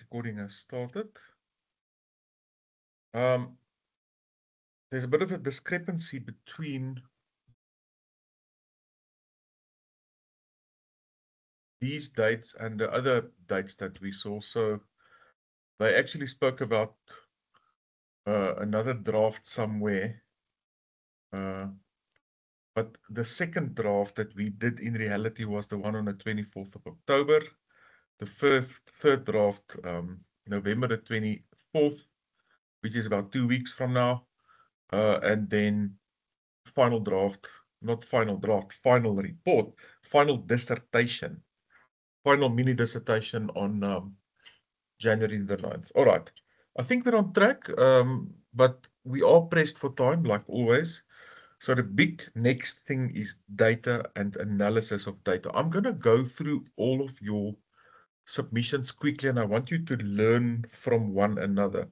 recording has started. There's a bit of a discrepancy between these dates and the other dates that we saw. So they actually spoke about another draft somewhere. But the second draft that we did in reality was the one on the 24th of October. The third draft, November the 24th, which is about 2 weeks from now. And then final draft, not final draft, final report, final dissertation, final mini dissertation on January the 9th. All right. I think we're on track, but we are pressed for time, like always. So the big next thing is data and analysis of data. I'm going to go through all of your submissions quickly, and I want you to learn from one another.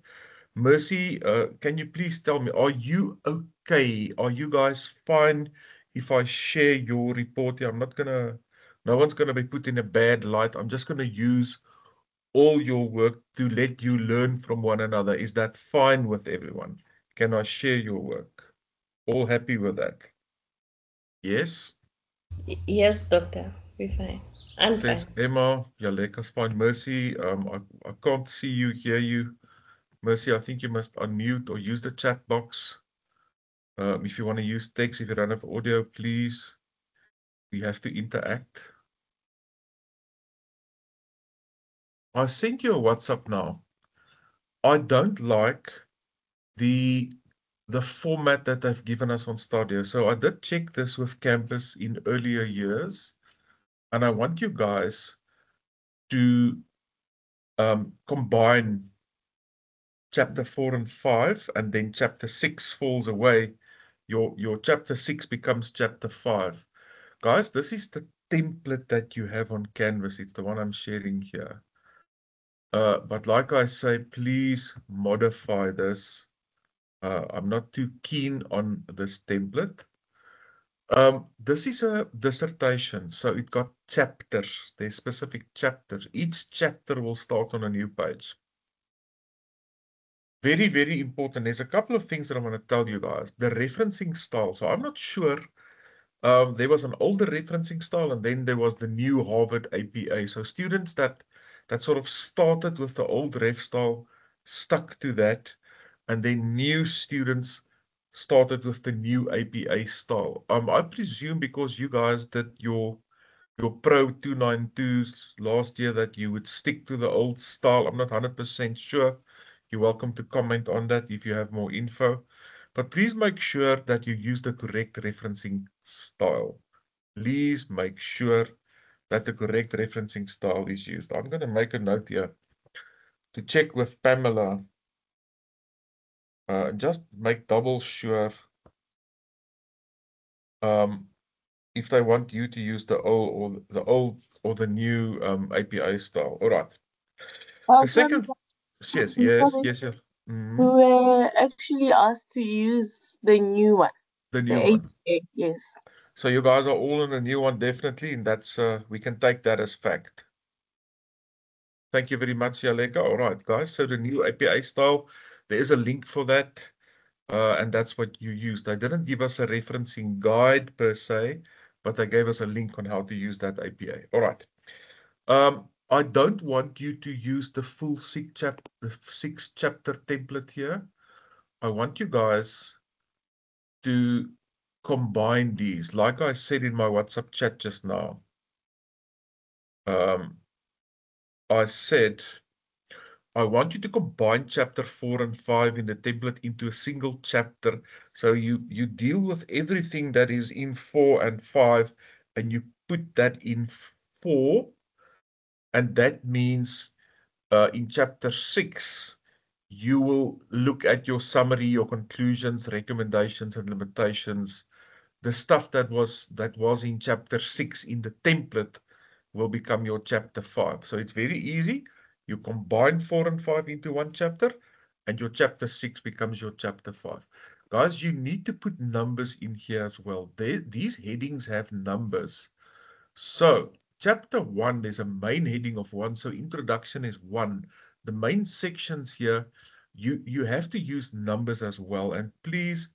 Mercy, can you please tell me, are you okay? Are you guys fine if I share your report here? No one's gonna be put in a bad light. I'm just gonna use all your work to let you learn from one another. Is that fine with everyone? Can I share your work? All happy with that? Yes? Yes, doctor. We're fine. I'm fine. Says Emma. Yaleka's fine. Mercy, I can't see you, hear you. Mercy, I think you must unmute or use the chat box. If you want to use text, if you don't have audio, please, we have to interact. I sent you a WhatsApp now. I don't like the format that they've given us on Stadio. So I did check this with Campus in earlier years, and I want you guys to combine chapter 4 and 5, and then chapter 6 falls away. Your chapter 6 becomes chapter 5. Guys, this is the template that you have on Canvas. It's the one I'm sharing here. But like I say, please modify this. I'm not too keen on this template. This is a dissertation, so it got chapters. There's specific chapters. Each chapter will start on a new page. Very, very important. There's a couple of things that I'm going to tell you guys. The referencing style. So I'm not sure. There was an older referencing style, and then there was the new Harvard APA. So students that sort of started with the old ref style stuck to that, and then new students started with the new APA style. I presume because you guys did your Pro 292s last year that you would stick to the old style. I'm not 100% sure. You're welcome to comment on that if you have more info. But please make sure that you use the correct referencing style. Please make sure that the correct referencing style is used. I'm going to make a note here to check with Pamela. Just make double sure um, if they want you to use the old or the new APA style. All right. The Sorry, second, yes, sorry. yes. We Mhm. were actually asked to use the new one, The the new one. 8A, yes. So you guys are all on the new one, definitely, and that's we can take that as fact. Thank you very much, Yaleka. All right, guys. So the new APA style, there is a link for that, and that's what you use. They didn't give us a referencing guide per se, but they gave us a link on how to use that APA. All right. I don't want you to use the full the 6 chapter template here. I want you guys to combine these. Like I said in my WhatsApp chat just now, I said, I want you to combine chapter 4 and 5 in the template into a single chapter. So you deal with everything that is in 4 and 5, and you put that in 4. And that means in chapter 6, you will look at your summary, your conclusions, recommendations, and limitations. The stuff that was in chapter 6 in the template will become your chapter 5. So it's very easy. You combine 4 and 5 into one chapter, and your chapter 6 becomes your chapter 5. Guys, you need to put numbers in here as well. These headings have numbers. So chapter 1, there's a main heading of 1. So introduction is 1. the main sections here, you have to use numbers as well. And please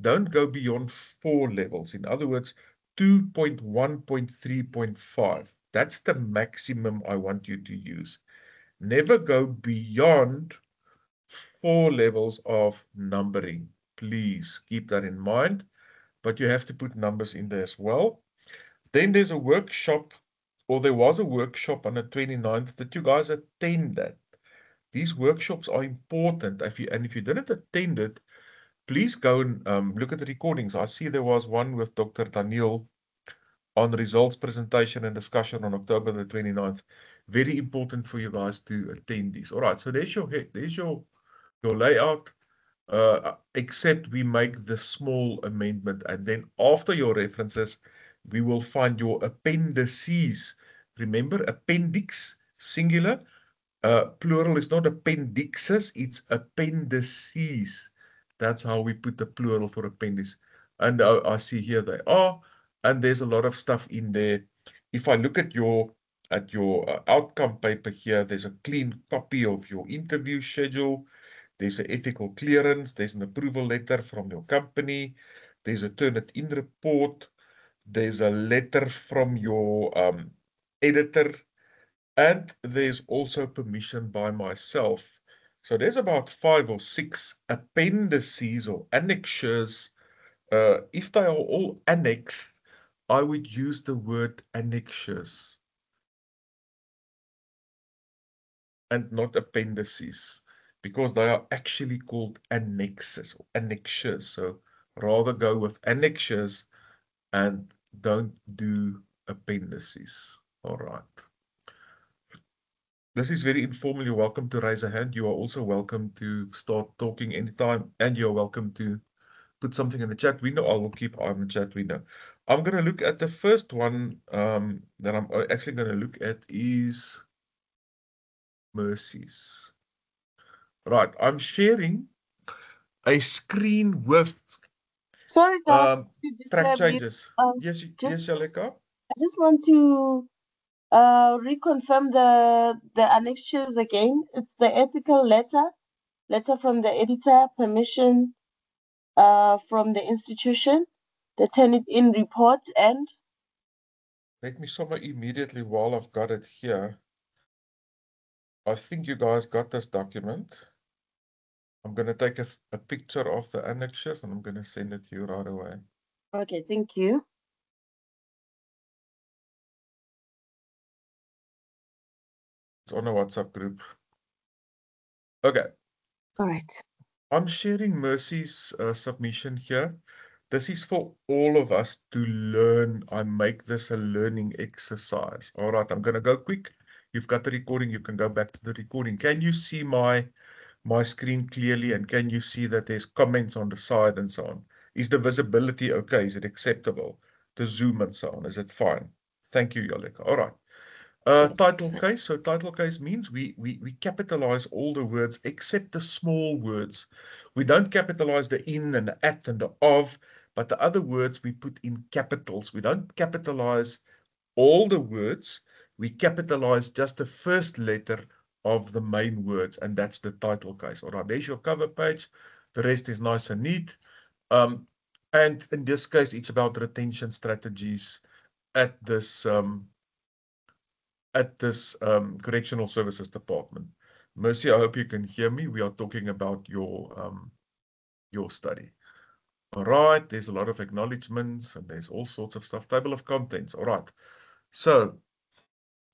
don't go beyond 4 levels. In other words, 2.1.3.5. That's the maximum I want you to use. Never go beyond 4 levels of numbering. Please keep that in mind, but you have to put numbers in there as well. Then there's a workshop, or there was a workshop on the 29th that you guys attended. These workshops are important. If you didn't attend it, please go and look at the recordings. I see there was one with Dr. Daniel on results presentation and discussion on October the 29th. Very important for you guys to attend these. All right, so there's your layout, except we make the small amendment, and then after your references, we will find your appendices. Remember, appendix, singular, plural is not appendixes, it's appendices. That's how we put the plural for appendix. And I see here they are, and there's a lot of stuff in there. If I look at your outcome paper here, there's a clean copy of your interview schedule. There's an ethical clearance. There's an approval letter from your company. There's a Turnitin report. There's a letter from your editor. And there's also permission by myself. So there's about 5 or 6 appendices or annexures. If they are all annexed, I would use the word annexures and not appendices, because they are actually called annexes or annexures. So rather go with annexures and don't do appendices. All right. This is very informal. You're welcome to raise a hand. You are also welcome to start talking anytime, and you're welcome to put something in the chat window. I will keep eye on the chat window. I'm going to look at the first one that I'm actually going to look at is Mercies. Right, I'm sharing a screen with Sorry, Doc, to track disturb you. changes. Yes, Just, Jaleka? I just want to reconfirm the annexures again. It's the ethical letter from the editor, permission from the institution, the Turnitin report, and Let me sum immediately while I've got it here. I think you guys got this document. I'm going to take a picture of the annexures and I'm going to send it to you right away. okay, thank you. It's on a WhatsApp group. Okay. All right. I'm sharing Mercy's submission here. This is for all of us to learn. I make this a learning exercise. All right, I'm going to go quick. You've got the recording. You can go back to the recording. Can you see my screen clearly? And can you see that there's comments on the side and so on? Is the visibility okay? Is it acceptable? The zoom and so on. Is it fine? Thank you, Jaleka. All right. Yes. Title case. So title case means we capitalize all the words except the small words. We don't capitalize the in and the at and the of, but the other words we put in capitals. We don't capitalize all the words. We capitalize just the first letter of the main words, and that's the title case. All right, there's your cover page. The rest is nice and neat. And in this case, it's about retention strategies at this Correctional Services Department. Mercy, I hope you can hear me. We are talking about your study. All right, there's a lot of acknowledgements and there's all sorts of stuff. Table of contents. All right. So,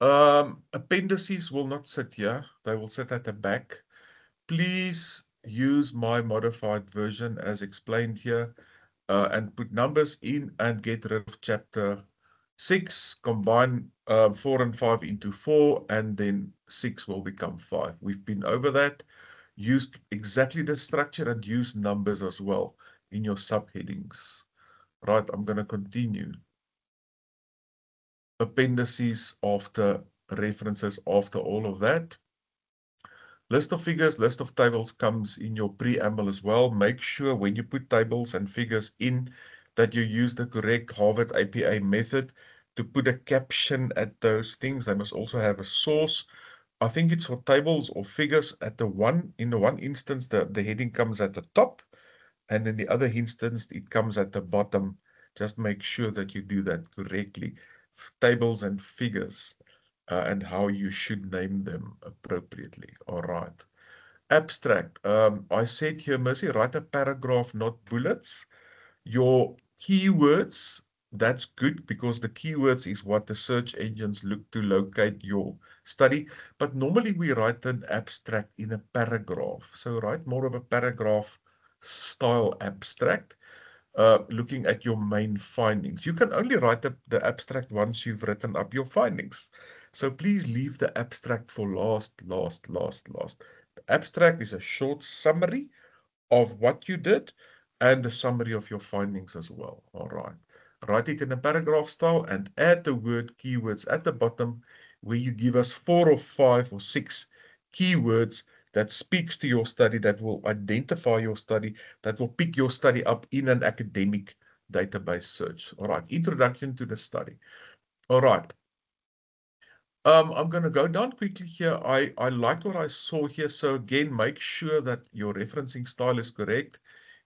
appendices will not sit here. They will sit at the back. Please use my modified version as explained here and put numbers in and get rid of chapter 6, combine 4 and 5 into 4, and then 6 will become 5. We've been over that. Use exactly the structure and use numbers as well in your subheadings. Right, I'm going to continue. Appendices after references after all of that. List of figures, list of tables comes in your preamble as well. Make sure when you put tables and figures in that you use the correct Harvard APA method to put a caption at those things. They must also have a source. I think it's for tables or figures in the one instance, the heading comes at the top, and in the other instance, it comes at the bottom. Just make sure that you do that correctly. Tables and figures, and how you should name them appropriately. All right. Abstract. I said here, Mercy, write a paragraph, not bullets. Your keywords, that's good because the keywords is what the search engines look to locate your study. But normally we write an abstract in a paragraph. So write more of a paragraph style abstract, looking at your main findings. You can only write the abstract once you've written up your findings. So please leave the abstract for last. The abstract is a short summary of what you did and a summary of your findings as well. All right. Write it in a paragraph style and add the word keywords at the bottom where you give us 4 or 5 or 6 keywords that speaks to your study, that will identify your study, that will pick your study up in an academic database search. All right. Introduction to the study. All right. I'm going to go down quickly here. I liked what I saw here. So again, make sure that your referencing style is correct.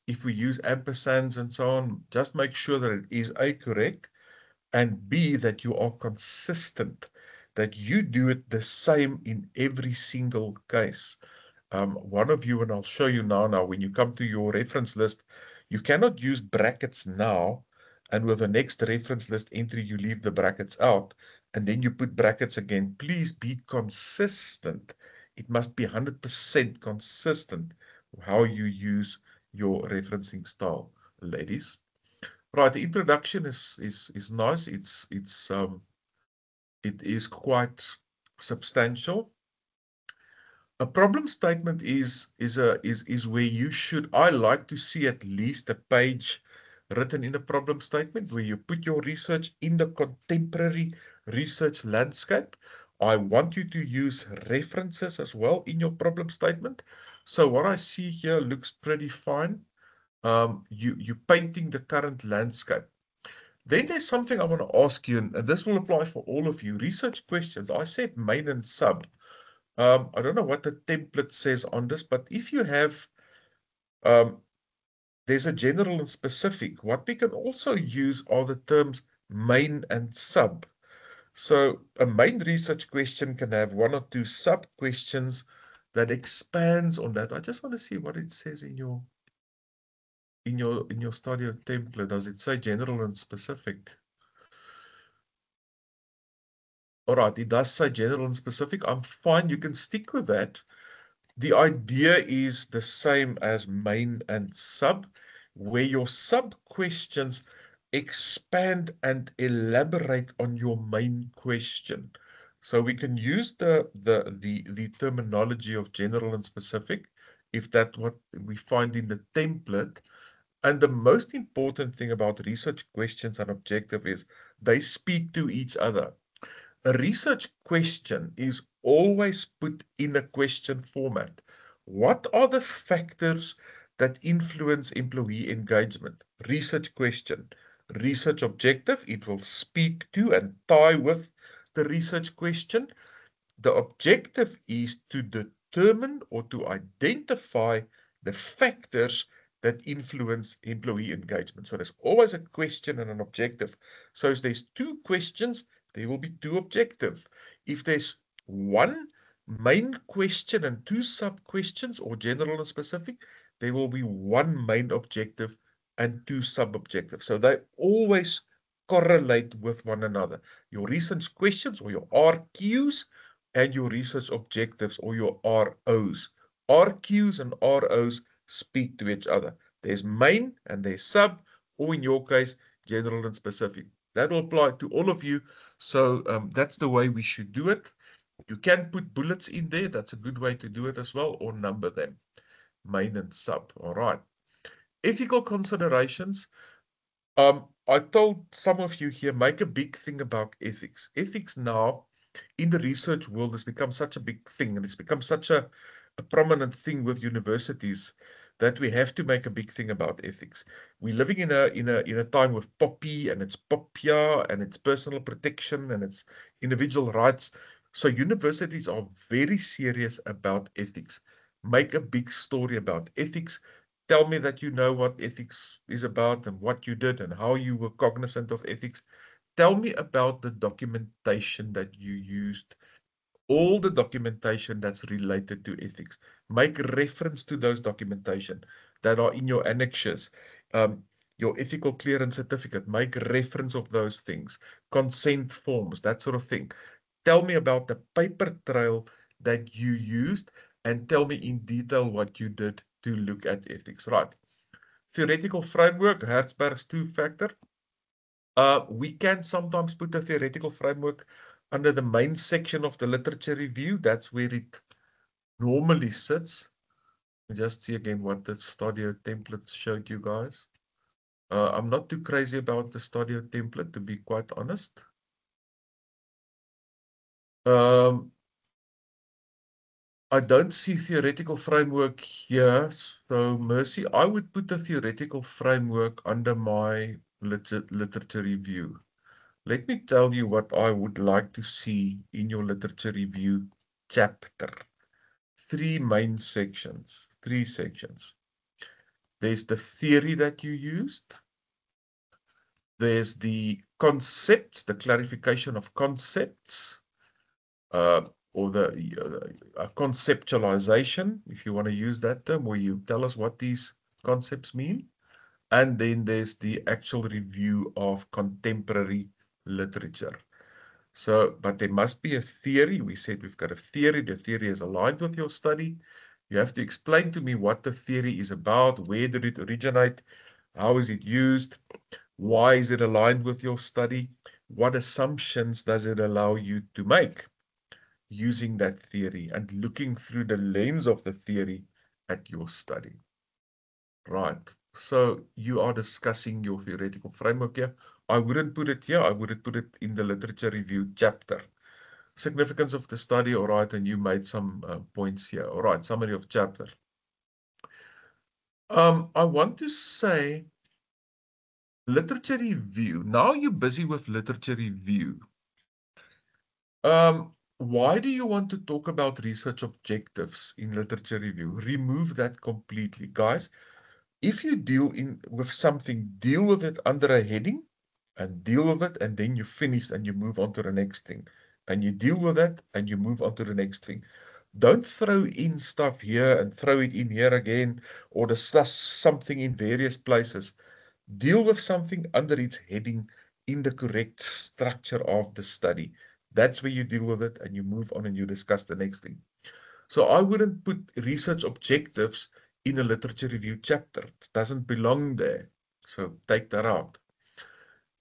If we use ampersands and so on, just make sure that it is A, correct, and B, that you are consistent, that you do it the same in every single case. One of you, and I'll show you now, when you come to your reference list, you cannot use brackets now, and with the next reference list entry, you leave the brackets out, and then you put brackets again. Please be consistent. It must be 100% consistent how you use your referencing style, ladies. Right, the introduction is nice. It is quite substantial. A problem statement is where you should, I like to see at least a page written in a problem statement where you put your research in the contemporary research landscape. I want you to use references as well in your problem statement. So what I see here looks pretty fine. You're painting the current landscape. Then there's something I want to ask you, and this will apply for all of you. Research questions. I said main and sub. I don't know what the template says on this, but if you have, there's a general and specific. What we can also use are the terms main and sub. So a main research question can have 1 or 2 sub questions that expands on that. I just want to see what it says in your study template. Does it say general and specific? All right, it does say general and specific. I'm fine. You can stick with that. The idea is the same as main and sub, where your sub questions expand and elaborate on your main question. So we can use the terminology of general and specific, if that's what we find in the template. And the most important thing about research questions and objective is they speak to each other. A research question is always put in a question format. What are the factors that influence employee engagement? Research question. Research objective, it will speak to and tie with the research question. The objective is to determine or to identify the factors that influence employee engagement. So there's always a question and an objective. So if there's 2 questions, there will be 2 objectives. If there's 1 main question and 2 sub-questions, or general and specific, there will be 1 main objective and 2 sub-objectives. So they always correlate with one another. Your research questions, or your RQs, and your research objectives, or your ROs. RQs and ROs speak to each other. There's main and there's sub, or in your case, general and specific. That will apply to all of you. So that's the way we should do it. You can put bullets in there. That's a good way to do it as well, or number them. Main and sub. All right. Ethical considerations. I told some of you here, make a big thing about ethics. Ethics now in the research world has become such a big thing, and it's become such a prominent thing with universities that we have to make a big thing about ethics. We're living in a time with POPI, and it's POPIA, and it's personal protection, and it's individual rights. So universities are very serious about ethics. Make a big story about ethics. Tell me that you know what ethics is about and what you did and how you were cognizant of ethics. Tell me about the documentation that you used, all the documentation that's related to ethics. Make reference to those documentation that are in your annexures. Your ethical clearance certificate, make reference of those things, consent forms, that sort of thing. Tell me about the paper trail that you used and tell me in detail what you did to look at ethics. Right. Theoretical framework, Herzberg's two-factor. We can sometimes put a theoretical framework under the main section of the literature review. That's where it normally sits. Just see again what the Stadio template showed you guys. I'm not too crazy about the Stadio template, to be quite honest. I don't see theoretical framework here. So, Mercy, I would put the theoretical framework under my literature review. Let me tell you what I would like to see in your literature review chapter. Three main sections, three sections. There's the theory that you used. There's the concepts, the clarification of concepts, or the conceptualization, if you want to use that term, where you tell us what these concepts mean. And then there's the actual review of contemporary literature. So, but there must be a theory. We said we've got a theory. The theory is aligned with your study. You have to explain to me what the theory is about. Where did it originate? How is it used? Why is it aligned with your study? What assumptions does it allow you to make using that theory and looking through the lens of the theory at your study? Right. So you are discussing your theoretical framework here. I wouldn't put it here. I would put it in the literature review chapter. Significance of the study, all right, and you made some points here. All right, summary of chapter. I want to say literature review. Now you're busy with literature review. Why do you want to talk about research objectives in literature review? Remove that completely, guys. If you deal with something, deal with it under a heading and deal with it, and then you finish and you move on to the next thing. And you deal with that and you move on to the next thing. Don't throw in stuff here and throw it in here again, or discuss something in various places. Deal with something under its heading in the correct structure of the study. That's where you deal with it and you move on and you discuss the next thing. So I wouldn't put research objectives in a literature review chapter. It doesn't belong there. So take that out.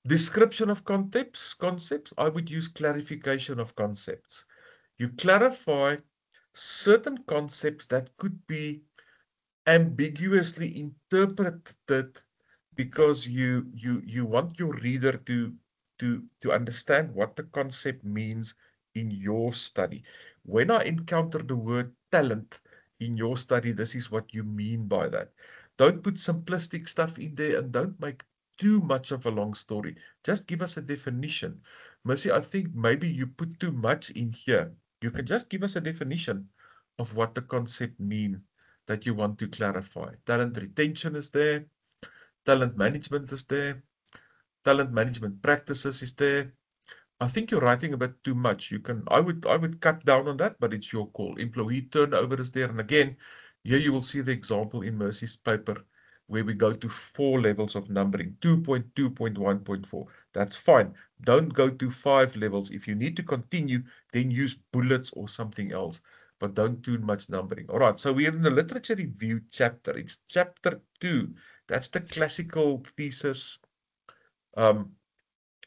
Description of concepts, I would use clarification of concepts. You clarify certain concepts that could be ambiguously interpreted because you want your reader to understand what the concept means in your study. When I encounter the word talent in your study, this is what you mean by that. Don't put simplistic stuff in there and don't make too much of a long story. Just give us a definition. Mercy, I think maybe you put too much in here. You can just give us a definition of what the concept means that you want to clarify. Talent retention is there. Talent management is there. Talent management practices is there. I think you're writing a bit too much. I would cut down on that, but it's your call. Employee turnover is there. And again, here you will see the example in Mercy's paper where we go to 4 levels of numbering, 2.2.1.4. That's fine. Don't go to 5 levels. If you need to continue, then use bullets or something else, but don't do much numbering. All right, so we're in the literature review chapter. It's chapter 2. That's the classical thesis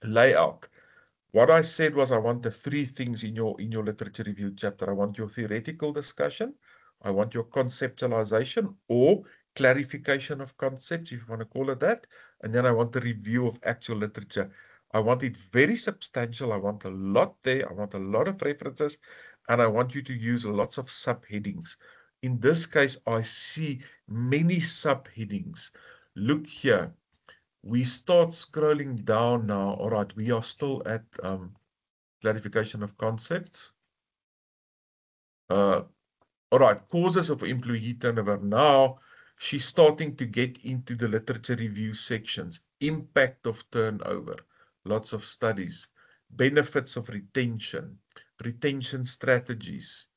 layout. What I said was I want the 3 things in your literature review chapter. I want your theoretical discussion. I want your conceptualization or clarification of concepts, if you want to call it that. And then I want a review of actual literature. I want it very substantial. I want a lot there. I want a lot of references. And I want you to use lots of subheadings. In this case, I see many subheadings. Look here. We start scrolling down now. All right, we are still at clarification of concepts. All right, causes of employee turnover. Now she's starting to get into the literature review sections. Impact of turnover. Lots of studies. Benefits of retention. Retention strategies.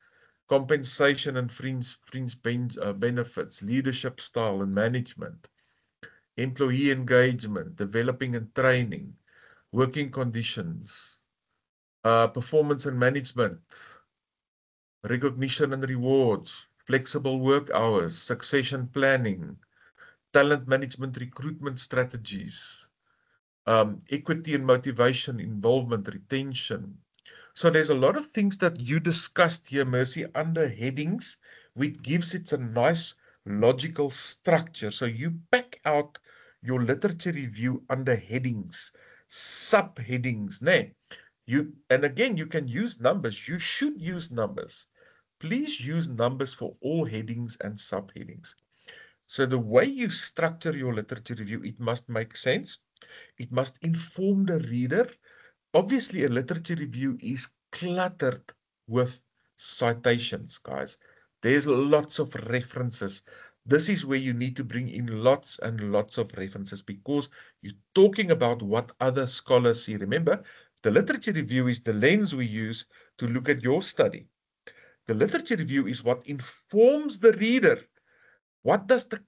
Compensation and fringe benefits. Leadership style and management. Employee engagement. Developing and training. Working conditions. Performance and management. Recognition and rewards, flexible work hours, succession planning, talent management, recruitment strategies, equity and motivation, involvement, retention. So there's a lot of things that you discussed here, Mercy, under headings, which gives it a nice logical structure. So you pack out your literature review under headings, subheadings, né? And again, you can use numbers. You should use numbers. Please use numbers for all headings and subheadings. So the way you structure your literature review, it must make sense. It must inform the reader. Obviously, a literature review is cluttered with citations, guys. There's lots of references. This is where you need to bring in lots and lots of references because you're talking about what other scholars see. Remember, the literature review is the lens we use to look at your study. The literature review is what informs the reader. What does the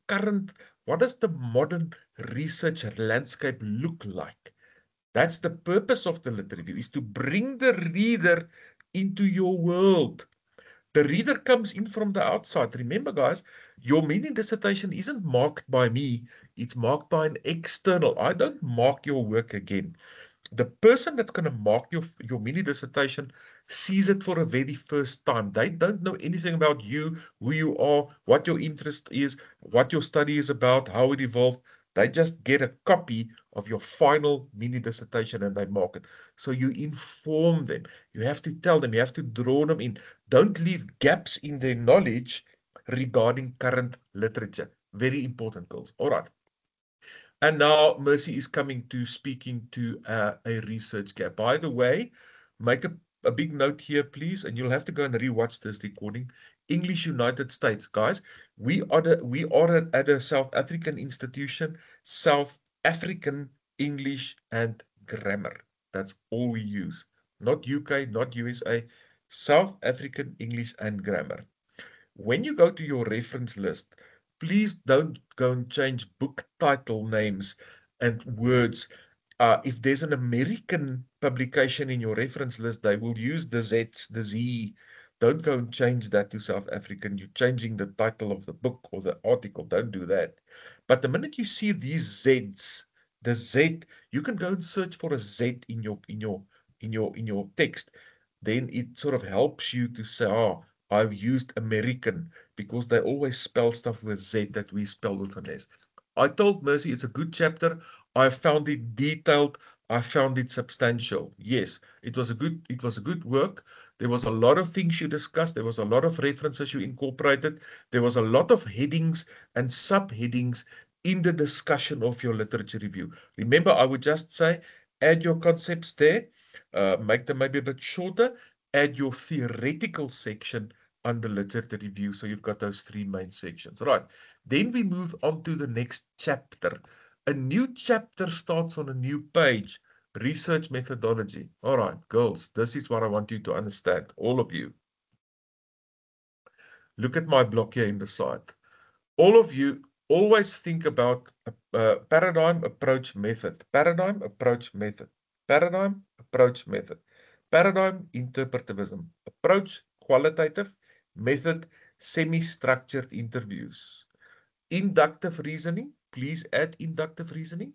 modern research landscape look like? That's the purpose of the literature review, is to bring the reader into your world. The reader comes in from the outside. Remember, guys, your mini dissertation isn't marked by me. It's marked by an external. I don't mark your work again. The person that's going to mark your mini dissertation sees it for a very first time. They don't know anything about you, who you are, what your interest is, what your study is about, how it evolved. They just get a copy of your final mini dissertation and they mark it. So you inform them. You have to tell them, you have to draw them in. Don't leave gaps in their knowledge regarding current literature. Very important, girls. All right. And now Mercy is coming to speaking to a research gap. By the way, make a big note here, please, and you'll have to go and rewatch this recording. English United States, guys. We are at a South African institution, South African English and Grammar. That's all we use. Not UK, not USA, South African English and Grammar. When you go to your reference list, please don't go and change book title names and words. If there's an American publication in your reference list, they will use the Z's, the Z. Don't go and change that to South African. You're changing the title of the book or the article. Don't do that. But the minute you see these Z's, the Z, you can go and search for a Z in your text. Then it sort of helps you to say, oh, I've used American because they always spell stuff with Z that we spell with an S. I told Mercy it's a good chapter. I found it detailed. I found it substantial. Yes, it was a good work. There was a lot of things you discussed. There was a lot of references you incorporated. There was a lot of headings and subheadings in the discussion of your literature review. Remember, I would just say, add your concepts there, make them maybe a bit shorter, add your theoretical section under literature review. So you've got those three main sections. Right. Then we move on to the next chapter. A new chapter starts on a new page. Research methodology. All right, girls, this is what I want you to understand. All of you. Look at my block here in the side. All of you always think about paradigm, approach, method. Paradigm, approach, method. Paradigm, approach, method. Paradigm, interpretivism. Approach, qualitative. Method, semi-structured interviews. Inductive reasoning. Please add inductive reasoning.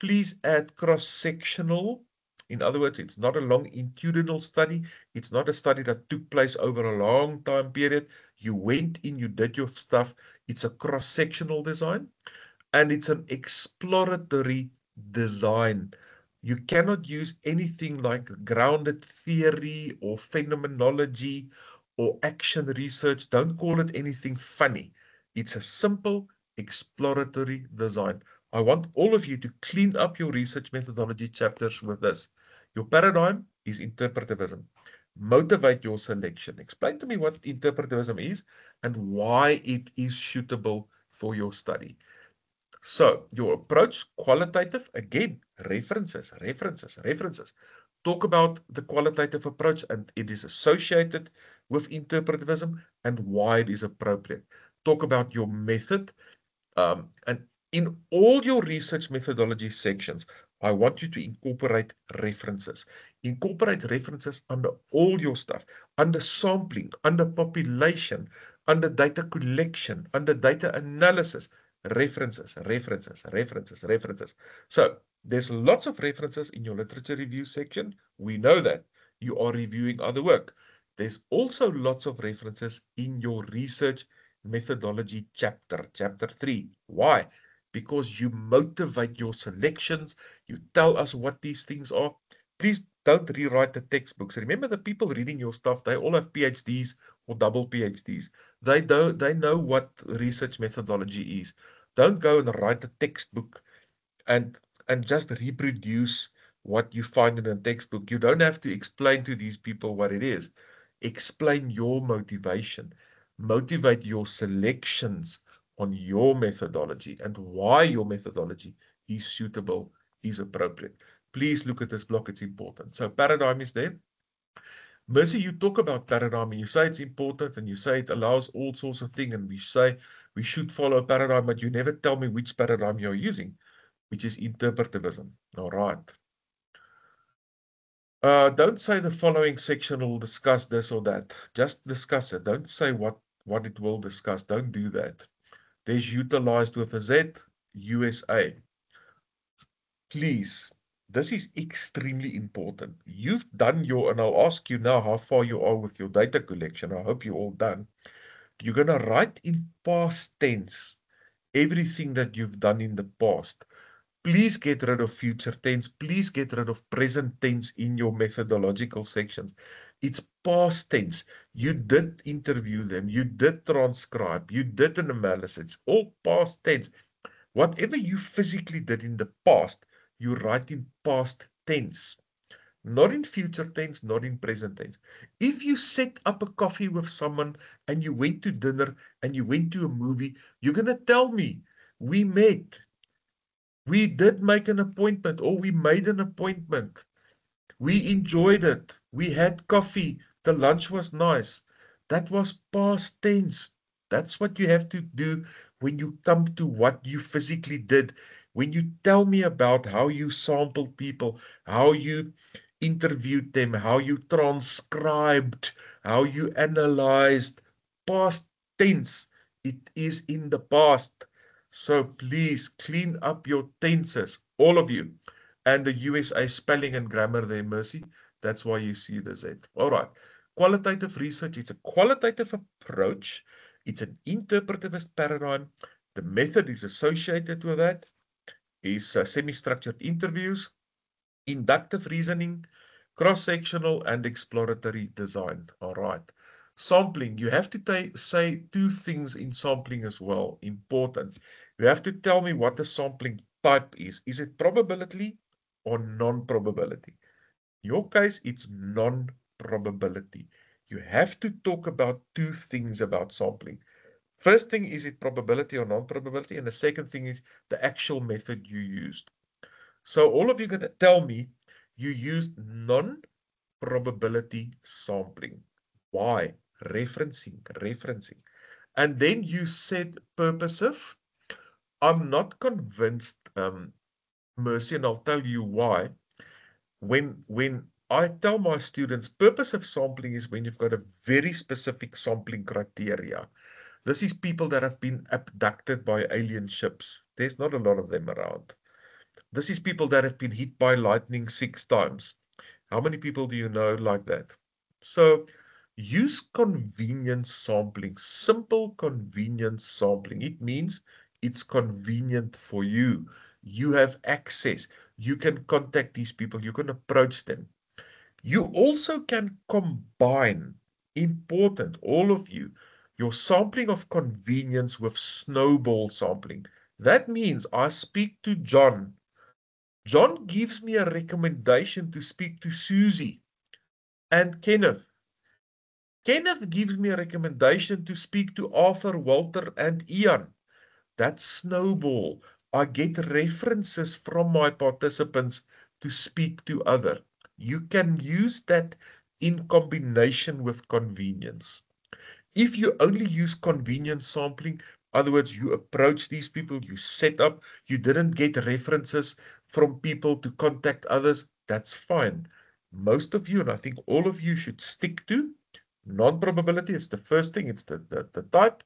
Please add cross-sectional. In other words, it's not a longitudinal study. It's not a study that took place over a long time period. You went in, you did your stuff. It's a cross-sectional design, and it's an exploratory design. You cannot use anything like grounded theory or phenomenology or action research. Don't call it anything funny. It's a simple exploratory design. I want all of you to clean up your research methodology chapters with this. Your paradigm is interpretivism. motivate your selection. Explain to me what interpretivism is and why it is suitable for your study. So your approach, qualitative, again, references. Talk about the qualitative approach and it is associated with interpretivism and why it is appropriate. Talk about your method, and in all your research methodology sections, I want you to incorporate references. Incorporate references under all your stuff, under sampling, under population, under data collection, under data analysis. References. So there's lots of references in your literature review section. We know that you are reviewing other work. There's also lots of references in your research methodology chapter 3. Why? Because you motivate your selections, you tell us what these things are. Please don't rewrite the textbooks. Remember, the people reading your stuff, they all have PhDs or double PhDs. They know what research methodology is. Don't go and write a textbook and just reproduce what you find in a textbook. You don't have to explain to these people what it is. Explain your motivation. Motivate your selections on your methodology and why your methodology is suitable, is appropriate. Please look at this block, it's important. So paradigm is there. Mercy, you talk about paradigm and you say it's important and you say it allows all sorts of things and we say we should follow a paradigm, but you never tell me which paradigm you're using, which is interpretivism. All right. Don't say the following section will discuss this or that. Just discuss it. Don't say what it will discuss. Don't do that. There's utilized with a Z, USA. Please, this is extremely important. You've done your, and I'll ask you now how far you are with your data collection. I hope you're all done. You're going to write in past tense everything that you've done in the past. Please get rid of future tense. Please get rid of present tense in your methodological sections. It's past tense. You did interview them. You did transcribe. You did an analysis. It's all past tense. Whatever you physically did in the past, you write in past tense. Not in future tense, not in present tense. If you set up a coffee with someone and you went to dinner and you went to a movie, you're going to tell me, we met. We did make an appointment, or we made an appointment. We enjoyed it. We had coffee. The lunch was nice. That was past tense. That's what you have to do when you come to what you physically did. When you tell me about how you sampled people, how you interviewed them, how you transcribed, how you analyzed, past tense. It is in the past. So please clean up your tenses, all of you. And the USA spelling and grammar there, Mercy. That's why you see the Z. All right. Qualitative research, it's a qualitative approach. It's an interpretivist paradigm. The method is associated with that. Is semi-structured interviews, inductive reasoning, cross-sectional and exploratory design. All right. Sampling, you have to say two things in sampling as well, important. You have to tell me what the sampling type is. Is it probability or non-probability? In your case, it's non-probability. You have to talk about two things about sampling. First thing, is it probability or non-probability? And the second thing is the actual method you used. So all of you are going to tell me you used non-probability sampling. Why? Referencing. And then you said purposive. I'm not convinced, Mercy, and I'll tell you why. When I tell my students purposive sampling is when you've got a very specific sampling criteria. This is people that have been abducted by alien ships. There's not a lot of them around. This is people that have been hit by lightning 6 times. How many people do you know like that? So use convenience sampling, simple convenience sampling. It means it's convenient for you. You have access. You can contact these people. You can approach them. You also can combine, important, all of you, your sampling of convenience with snowball sampling. That means I speak to John. John gives me a recommendation to speak to Susie and Kenneth. Kenneth gives me a recommendation to speak to Arthur, Walter, and Ian. That's snowball. I get references from my participants to speak to other. You can use that in combination with convenience. If you only use convenience sampling, in other words, you approach these people, you set up, you didn't get references from people to contact others, that's fine. Most of you, and I think all of you, should stick to non-probability. It's the first thing, it's the type,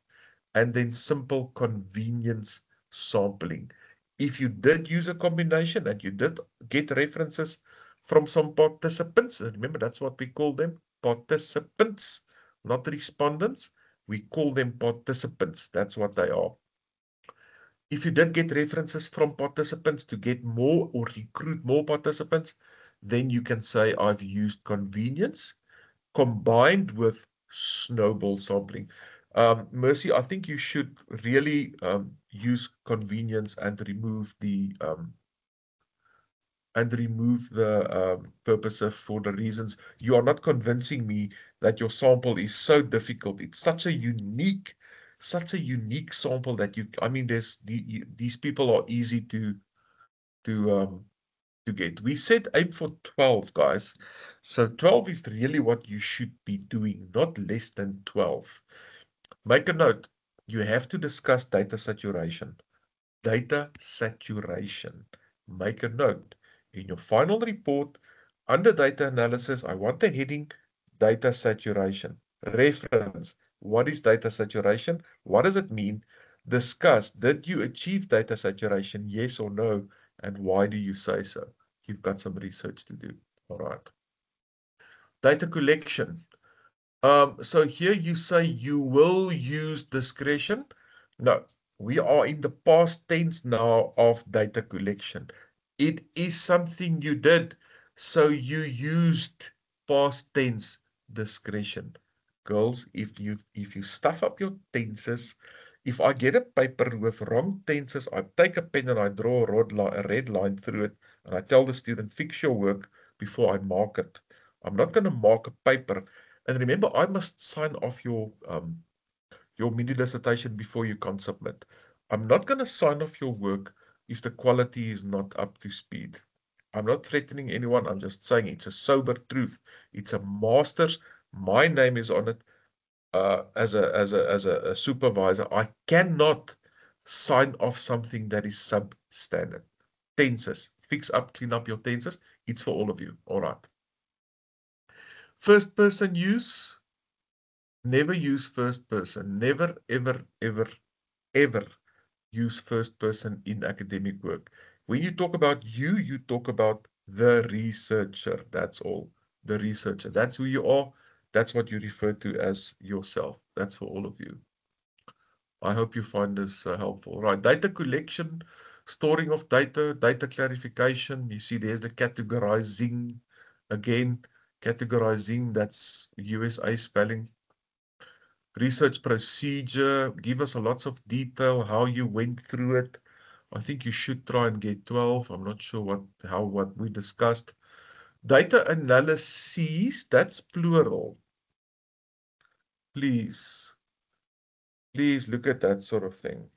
and then simple convenience sampling. If you did use a combination and you did get references from some participants, and remember that's what we call them, participants, not respondents. We call them participants. That's what they are. If you did get references from participants to get more or recruit more participants, then you can say I've used convenience combined with snowball sampling. Mercy, I think you should really use convenience and remove the purpose for the reasons you are not convincing me that your sample is so difficult. It's such a unique sample that I mean, these people are easy to get. We said aim for 12, guys. So 12 is really what you should be doing, not less than 12. Make a note. You have to discuss data saturation. Data saturation. Make a note. In your final report, under data analysis, I want the heading data saturation. Reference. What is data saturation? What does it mean? Discuss. Did you achieve data saturation? Yes or no? And why do you say so? You've got some research to do. All right. Data collection. So here you say you will use discretion. No, we are in the past tense now of data collection. It is something you did, so you used past tense discretion. Girls, if you stuff up your tenses, if I get a paper with wrong tenses, I take a pen and I draw a red line through it, and I tell the student, fix your work before I mark it. I'm not going to mark a paper. And remember, I must sign off your mini dissertation before you can submit. I'm not going to sign off your work if the quality is not up to speed. I'm not threatening anyone. I'm just saying it's a sober truth. It's a master's. My name is on it as a supervisor. I cannot sign off something that is substandard. Tenses. Fix up, clean up your tenses. It's for all of you. All right. First person use. Never use first person. Never, ever, ever, ever use first person in academic work. When you talk about you talk about the researcher. That's all. The researcher. That's who you are. That's what you refer to as yourself. That's for all of you. I hope you find this helpful. Right. Data collection, storing of data, data clarification. You see there's the categorizing. Again, categorizing, that's USA spelling. Research procedure, give us a lots of detail, how you went through it. I think you should try and get 12. I'm not sure what we discussed. Data analyses, that's plural. Please look at that sort of thing.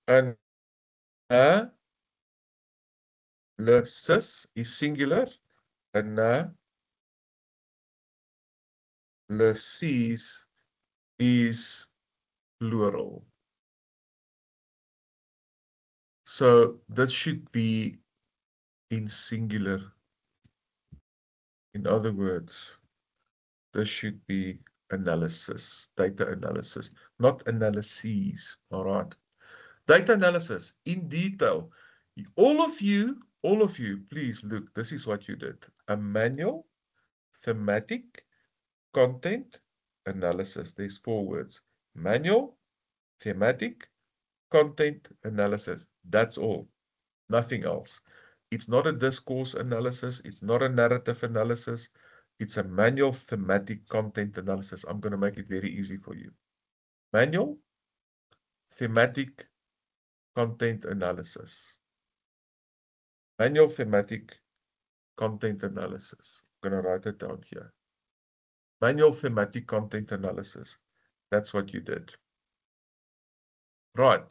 And analysis is singular. Analyses is plural. So that should be in singular. In other words, this should be analysis, data analysis, not analyses. All right. Data analysis in detail. All of you, please look, this is what you did. A manual, thematic, content, analysis. There's 4 words. Manual, thematic, content, analysis. That's all. Nothing else. It's not a discourse analysis. It's not a narrative analysis. It's a manual thematic content analysis. I'm going to make it very easy for you. Manual thematic content analysis. Manual thematic content analysis. I'm going to write it down here. Manual thematic content analysis. That's what you did. Right.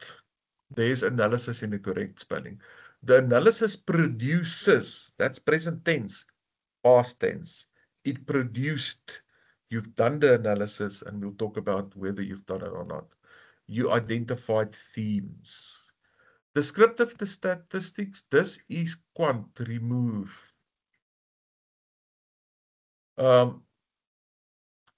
There's analysis in the correct spelling. The analysis produces, that's present tense, past tense. It produced. You've done the analysis, and we'll talk about whether you've done it or not. You identified themes. Descriptive statistics, this is quant, remove.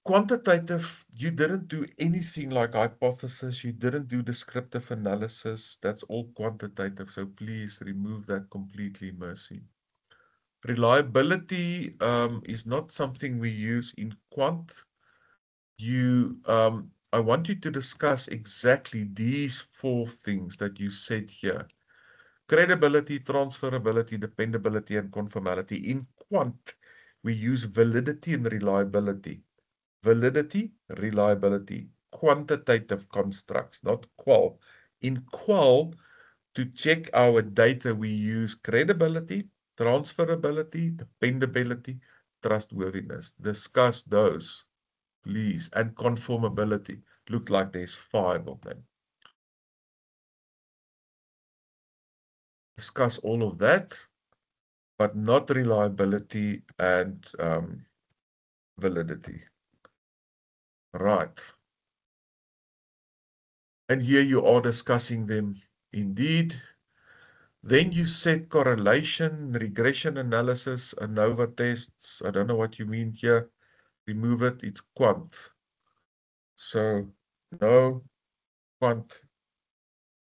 Quantitative, you didn't do anything like hypothesis. You didn't do descriptive analysis. That's all quantitative. So please remove that completely, Mercy. Reliability is not something we use in quant. I want you to discuss exactly these 4 things that you said here. Credibility, transferability, dependability, and conformality. In quant, we use validity and reliability. Validity, reliability, quantitative constructs, not qual. In qual, to check our data, we use credibility, transferability, dependability, trustworthiness. Discuss those, please. And conformability. Look like there's 5 of them. Discuss all of that, but not reliability and validity. Right. And here you are discussing them indeed. Then you said correlation, regression analysis, ANOVA tests. I don't know what you mean here. Remove it. It's quant. So no quant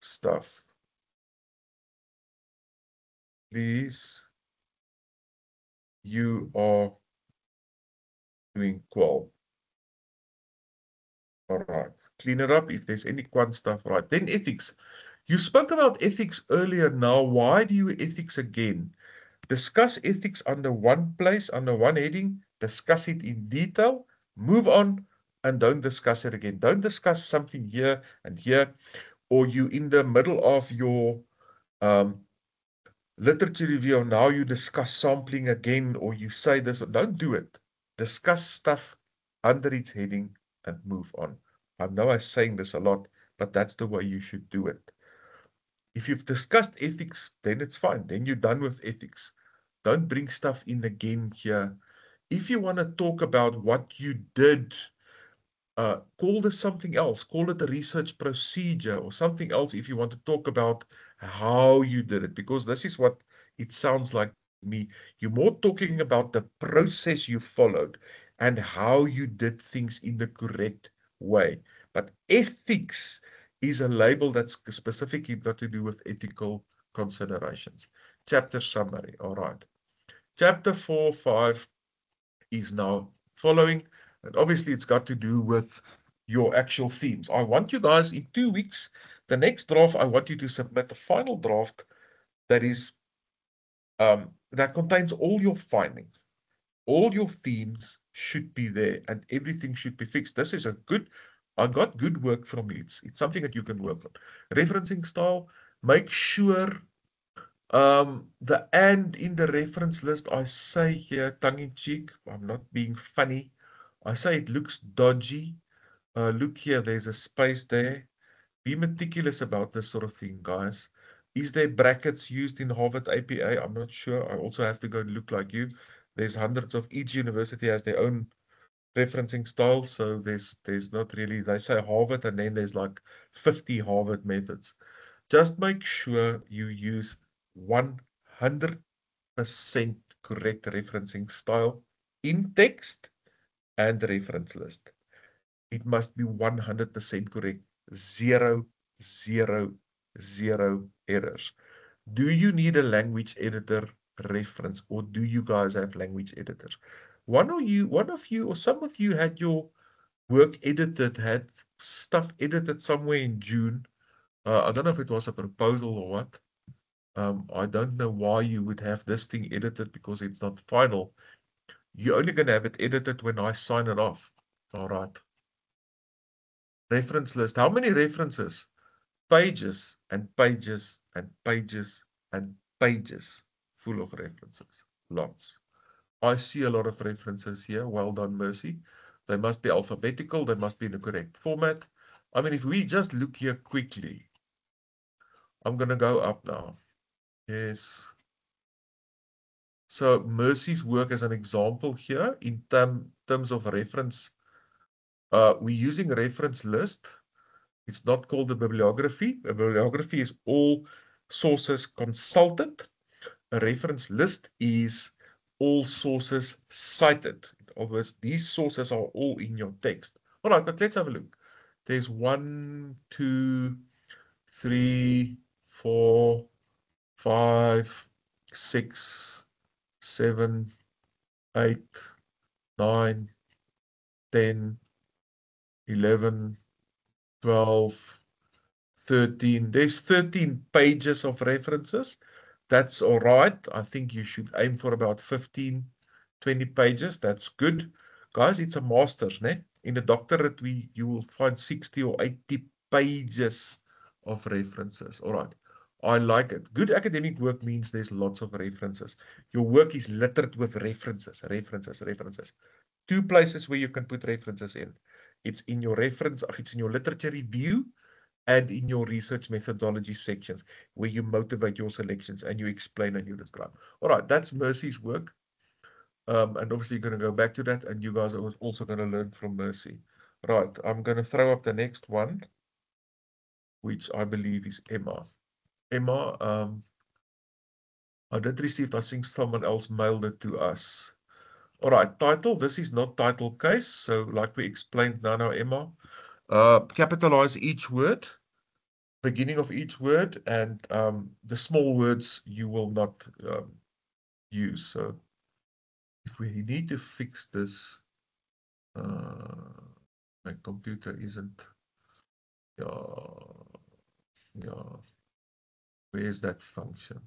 stuff. Please, you are doing qual. All right. Clean it up if there's any quant stuff. Right. Then ethics. You spoke about ethics earlier. Now, why do you ethics again? Discuss ethics under one place, under one heading. Discuss it in detail. Move on. And don't discuss it again. Don't discuss something here and here, or you in the middle of your literature review, now you discuss sampling again, or you say this. Don't do it. Discuss stuff under its heading and move on. I know I'm saying this a lot, but that's the way you should do it. If you've discussed ethics, then it's fine. Then you're done with ethics. Don't bring stuff in again here. If you want to talk about what you did, call this something else. Call it a research procedure or something else if you want to talk about how you did it, because this is what it sounds like to me. You're more talking about the process you followed and how you did things in the correct way. But ethics is a label that's specifically got to do with ethical considerations. Chapter summary. All right. Chapter 4, 5 is now following. And obviously, it's got to do with your actual themes. I want you guys in 2 weeks, the next draft, I want you to submit the final draft that is that contains all your findings. All your themes should be there and everything should be fixed. This is I got good work from you. It's something that you can work on. Referencing style, make sure the and in the reference list, I say here, tongue in cheek, I'm not being funny. I say it looks dodgy. Look here, there's a space there. Be meticulous about this sort of thing, guys. Is there brackets used in Harvard APA? I'm not sure. I also have to go and look like you. There's hundreds of, each university has their own referencing style. So there's not really, they say Harvard and then there's like 50 Harvard methods. Just make sure you use 100% correct referencing style in text and reference list. It must be 100% correct. Zero, zero, zero errors. Do you need a language editor reference, or do you guys have language editors? One of you, or some of you had your work edited, had stuff edited somewhere in June. I don't know if it was a proposal or what. I don't know why you would have this thing edited because it's not final. You're only going to have it edited when I sign it off. All right. Reference list. How many references? Pages and pages and pages and pages full of references. Lots. I see a lot of references here. Well done, Mercy. They must be alphabetical. They must be in the correct format. I mean, if we just look here quickly, I'm going to go up now. Yes. So Mercy's work as an example here in terms of reference. We're using a reference list. It's not called a bibliography. A bibliography is all sources consulted. A reference list is all sources cited. In other words, these sources are all in your text. All right, but let's have a look. There's 1, 2, 3, 4, 5, 6, 7, 8, 9, 10, 11, 12, 13. There's 13 pages of references. That's all right. I think you should aim for about 15, 20 pages. That's good. Guys, it's a master's, né? In the doctorate, you will find 60 or 80 pages of references. All right. I like it. Good academic work means there's lots of references. Your work is littered with references. Two places where you can put references in. It's in your it's in your literature review and in your research methodology sections where you motivate your selections and you explain and you describe. All right, that's Mercy's work. And obviously you're going to go back to that and you guys are also going to learn from Mercy. Right, I'm going to throw up the next one, which I believe is Emma. Emma, I did receive, I think someone else mailed it to us. All right, title, this is not title case. So like we explained now, Emma, capitalize each word, beginning of each word, and the small words you will not use. So if we need to fix this, my computer isn't, where's that function?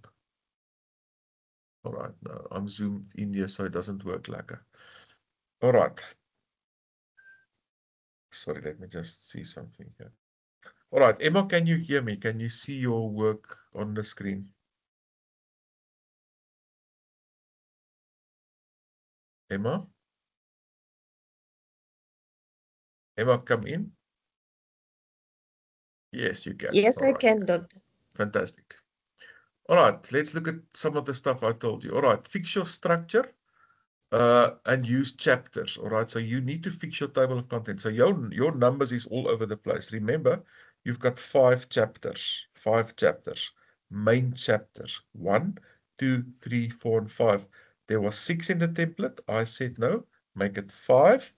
All right, no, I'm zoomed in here, so it doesn't work like that. All right. Sorry, let me just see something here. All right, Emma, can you hear me? Can you see your work on the screen? Emma? Emma, come in. Yes, you can. Yes, All I right. can, Doctor. Fantastic. All right, let's look at some of the stuff I told you. All right, fix your structure and use chapters. All right, so you need to fix your table of contents. So your numbers is all over the place. Remember, you've got 5 chapters. 5 chapters. Main chapters. 1, 2, 3, 4, and 5. There was 6 in the template. I said no, make it 5.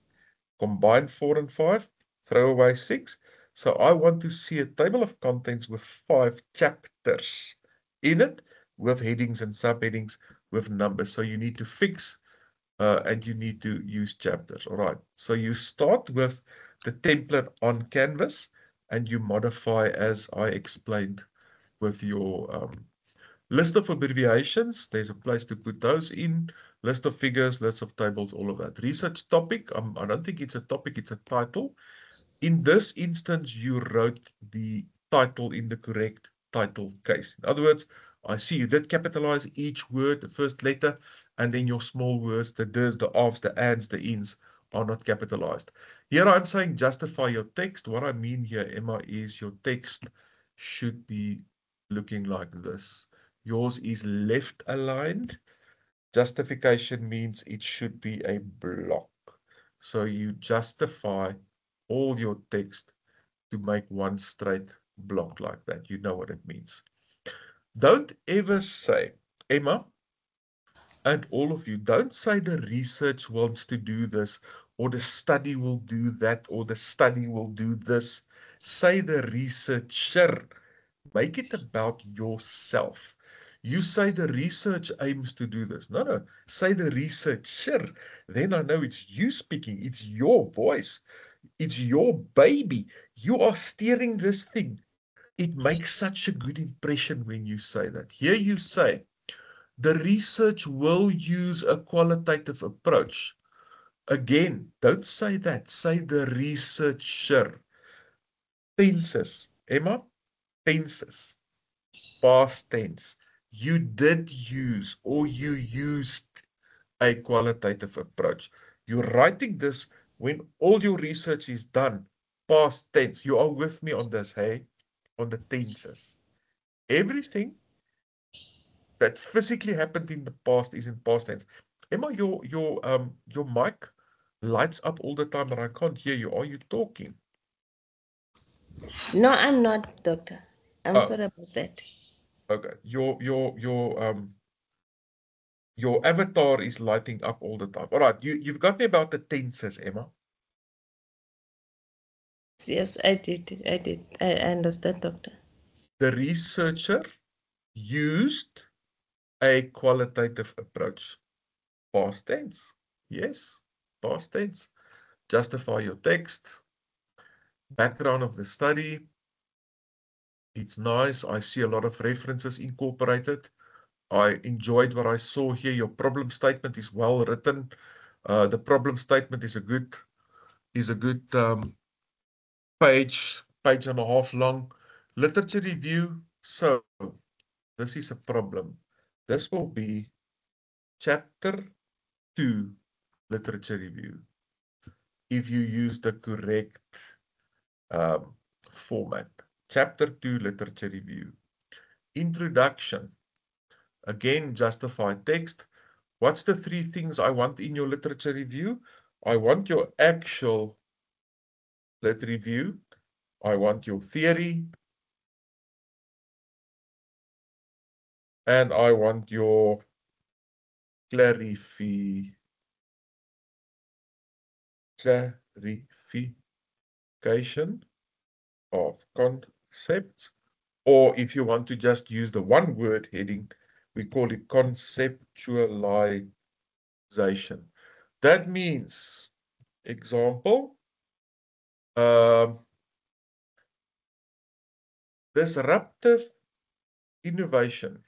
Combine 4 and 5. Throw away 6. So I want to see a table of contents with 5 chapters in it, with headings and subheadings, with numbers. So you need to fix and you need to use chapters. All right. So you start with the template on Canvas and you modify as I explained with your list of abbreviations. There's a place to put those in. List of figures, list of tables, all of that. Research topic. I don't think it's a topic, it's a title. In this instance, you wrote the title in the correct title case. In other words, I see you did capitalize each word, the first letter, and then your small words, the des, the ofs, the ands, the ins are not capitalized. Here I'm saying justify your text. What I mean here, Emma, is your text should be looking like this. Yours is left aligned. Justification means it should be a block. So you justify all your text to make one straight block like that. You know what it means. Don't ever say, Emma, and all of you, don't say the research wants to do this, or the study will do that, or the study will do this. Say the researcher. Make it about yourself. You say the research aims to do this. No. Say the researcher. Then I know it's you speaking. It's your voice. It's your baby. You are steering this thing. It makes such a good impression when you say that. Here you say, the research will use a qualitative approach. Again, don't say that. Say the researcher. Tenses. Emma, tenses. Past tense. You did use or you used a qualitative approach. You're writing this when all your research is done, past tense, you are with me on this, hey? On the tenses. Everything that physically happened in the past is in past tense. Emma, your mic lights up all the time and I can't hear you. Are you talking? No, I'm not, Doctor. I'm Oh, sorry about that. okay. Your avatar is lighting up all the time. All right, you've got me about the tenses, Emma. Yes, I did. I understand, Doctor. The researcher used a qualitative approach. Past tense. Yes, past tense. Justify your text. Background of the study. It's nice. I see a lot of references incorporated. I enjoyed what I saw here. Your problem statement is well written. The problem statement is a good page and a half long. Literature review. So this is a problem. This will be chapter 2 literature review. If you use the correct format. Chapter 2 literature review. Introduction. Again, justify text. What's the 3 things I want in your literature review? I want your actual lit review. I want your theory. And I want your clarification of concepts. Or if you want to just use the one word heading, we call it conceptualization. That means, example, disruptive innovation.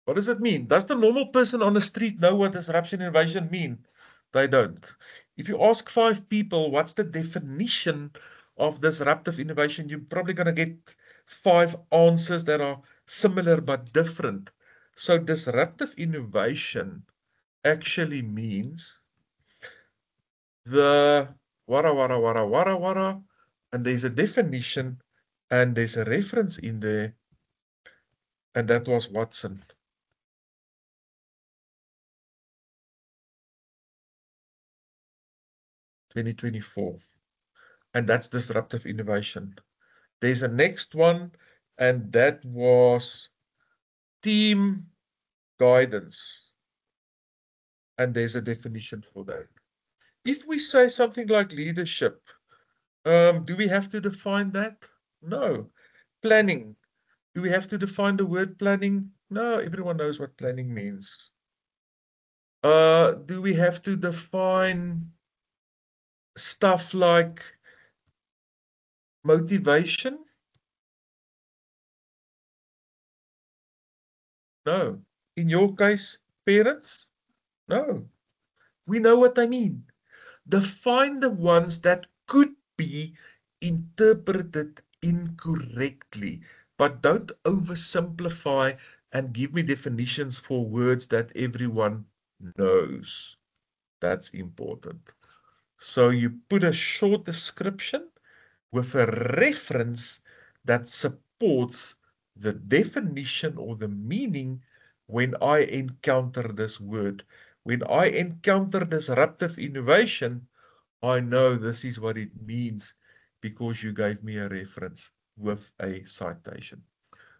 What does it mean? Does the normal person on the street know what disruption innovation mean? They don't. If you ask 5 people, what's the definition of disruptive innovation, you're probably going to get 5 answers that are similar but different. So disruptive innovation actually means the wara, and there's a definition and there's a reference in there, and that was Watson. (2024). And that's disruptive innovation. There's a next one, and that was team guidance. And there's a definition for that. If we say something like leadership, do we have to define that? No. Planning. Do we have to define the word planning? No, everyone knows what planning means. Do we have to define stuff like motivation? No. In your case, parents? No. We know what I mean. Define the ones that could be interpreted incorrectly, but don't oversimplify and give me definitions for words that everyone knows. That's important. So you put a short description with a reference that supports the definition or the meaning when I encounter this word. When I encounter disruptive innovation, I know this is what it means because you gave me a reference with a citation.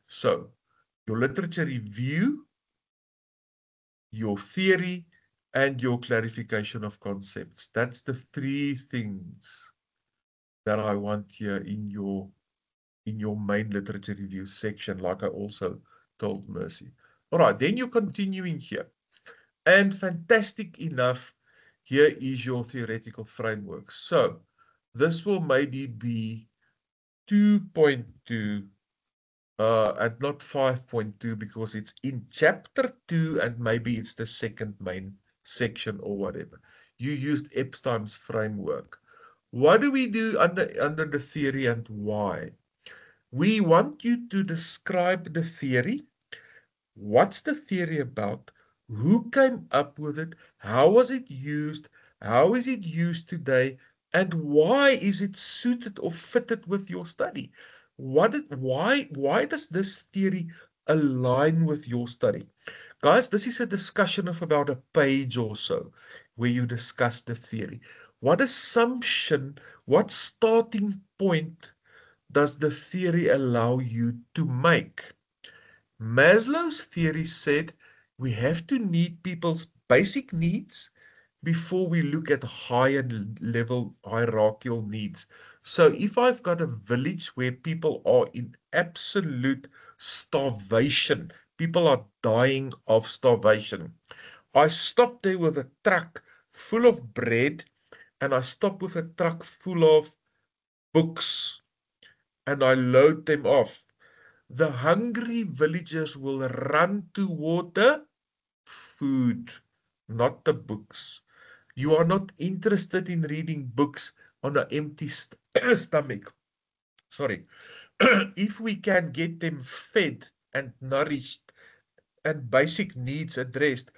So, your literature review, your theory, and your clarification of concepts. That's the 3 things that I want here in your main literature review section, like I also told Mercy. All right, then you're continuing here. And fantastic enough, here is your theoretical framework. So this will maybe be 2.2 and not 5.2 because it's in chapter 2 and maybe it's the second main section or whatever. You used Epstein's framework. What do we do under the theory and why? We want you to describe the theory. What's the theory about? Who came up with it? How was it used? How is it used today? And why is it suited or fitted with your study? Why does this theory align with your study? Guys, this is a discussion of about a page or so where you discuss the theory. What assumption, what starting point does the theory allow you to make? Maslow's theory said we have to meet people's basic needs before we look at higher level hierarchical needs. So if I've got a village where people are in absolute starvation, people are dying of starvation, I stop there with a truck full of bread and I stop with a truck full of books and I load them off. The hungry villagers will run toward the food, not the books. You are not interested in reading books on an empty stomach. Sorry. If we can get them fed and nourished and basic needs addressed,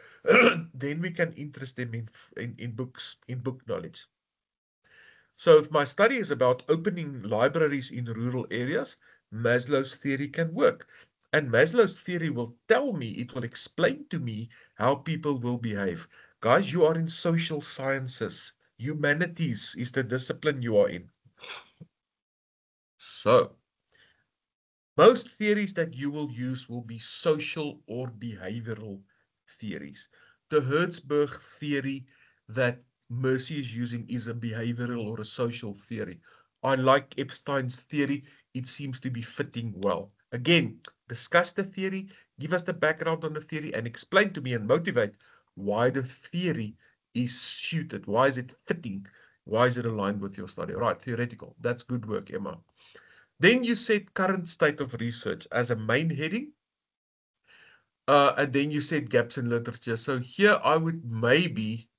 then we can interest them in books, in book knowledge. So if my study is about opening libraries in rural areas, Maslow's theory can work. And Maslow's theory will tell me, it will explain to me how people will behave. Guys, you are in social sciences. Humanities is the discipline you are in. So, most theories that you will use will be social or behavioral theories. The Hertzberg theory that Mercy is using is a behavioral or a social theory. I like Epstein's theory. It seems to be fitting well. Again, discuss the theory, give us the background on the theory, and explain to me and motivate why the theory is suited. Why is it fitting? Why is it aligned with your study? Right, theoretical. That's good work, Emma. Then you said current state of research as a main heading. And then you said gaps in literature. So here I would maybe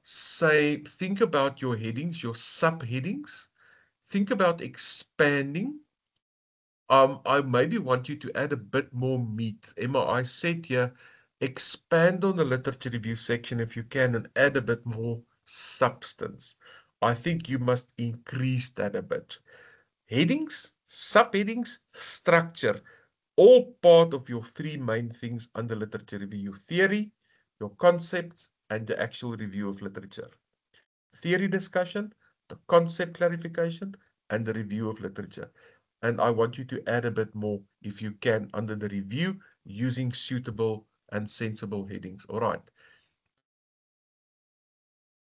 say, think about your headings, your subheadings. Think about expanding. I maybe want you to add a bit more meat. Emma, I said here, expand on the literature review section if you can and add a bit more substance. I think you must increase that a bit. Headings, subheadings, structure, all part of your three main things under literature review: theory, your concepts, and the actual review of literature. Theory discussion, the concept clarification, and the review of literature. And I want you to add a bit more, if you can, under the review using suitable and sensible headings. All right.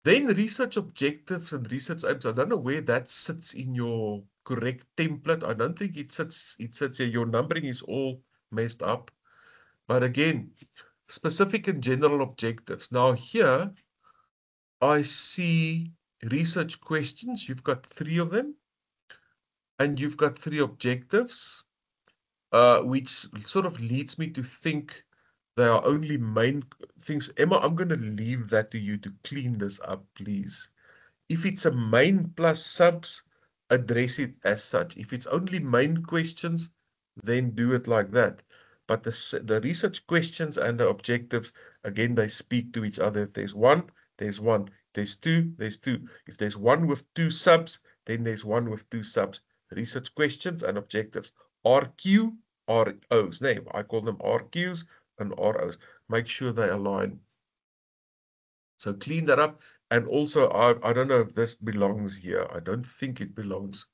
Then research objectives and research aims. I don't know where that sits in your correct template. I don't think it sits here. Your numbering is all messed up. But again, specific and general objectives. Now here, I see research questions. You've got 3 of them. And you've got 3 objectives, which sort of leads me to think there are only main things. Emma, I'm going to leave that to you to clean this up, please. If it's a main plus subs, address it as such. If it's only main questions, then do it like that. But the research questions and the objectives, again, they speak to each other. If there's 1, there's 1. There's 2, there's 2. If there's 1 with 2 subs, then there's 1 with 2 subs. Research questions and objectives. RQ, ROs. No, I call them RQs and ROs. Make sure they align. So clean that up. And also, I don't know if this belongs here. I don't think it belongs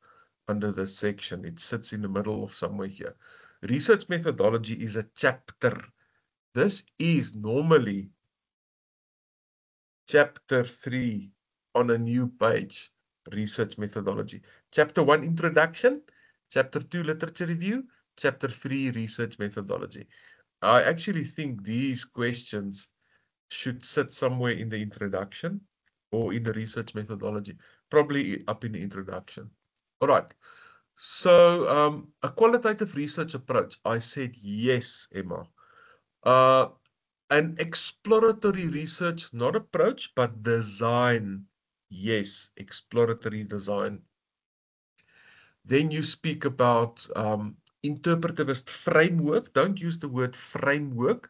under this section. It sits in the middle of somewhere here. Research methodology is a chapter. This is normally chapter 3 on a new page. Research methodology. Chapter 1, introduction. Chapter 2, literature review. Chapter 3, research methodology. I actually think these questions should sit somewhere in the introduction or in the research methodology, probably up in the introduction. All right. So a qualitative research approach. I said yes, Emma. An exploratory research, not approach, but design. Yes, exploratory design. Then you speak about interpretivist framework. Don't use the word framework.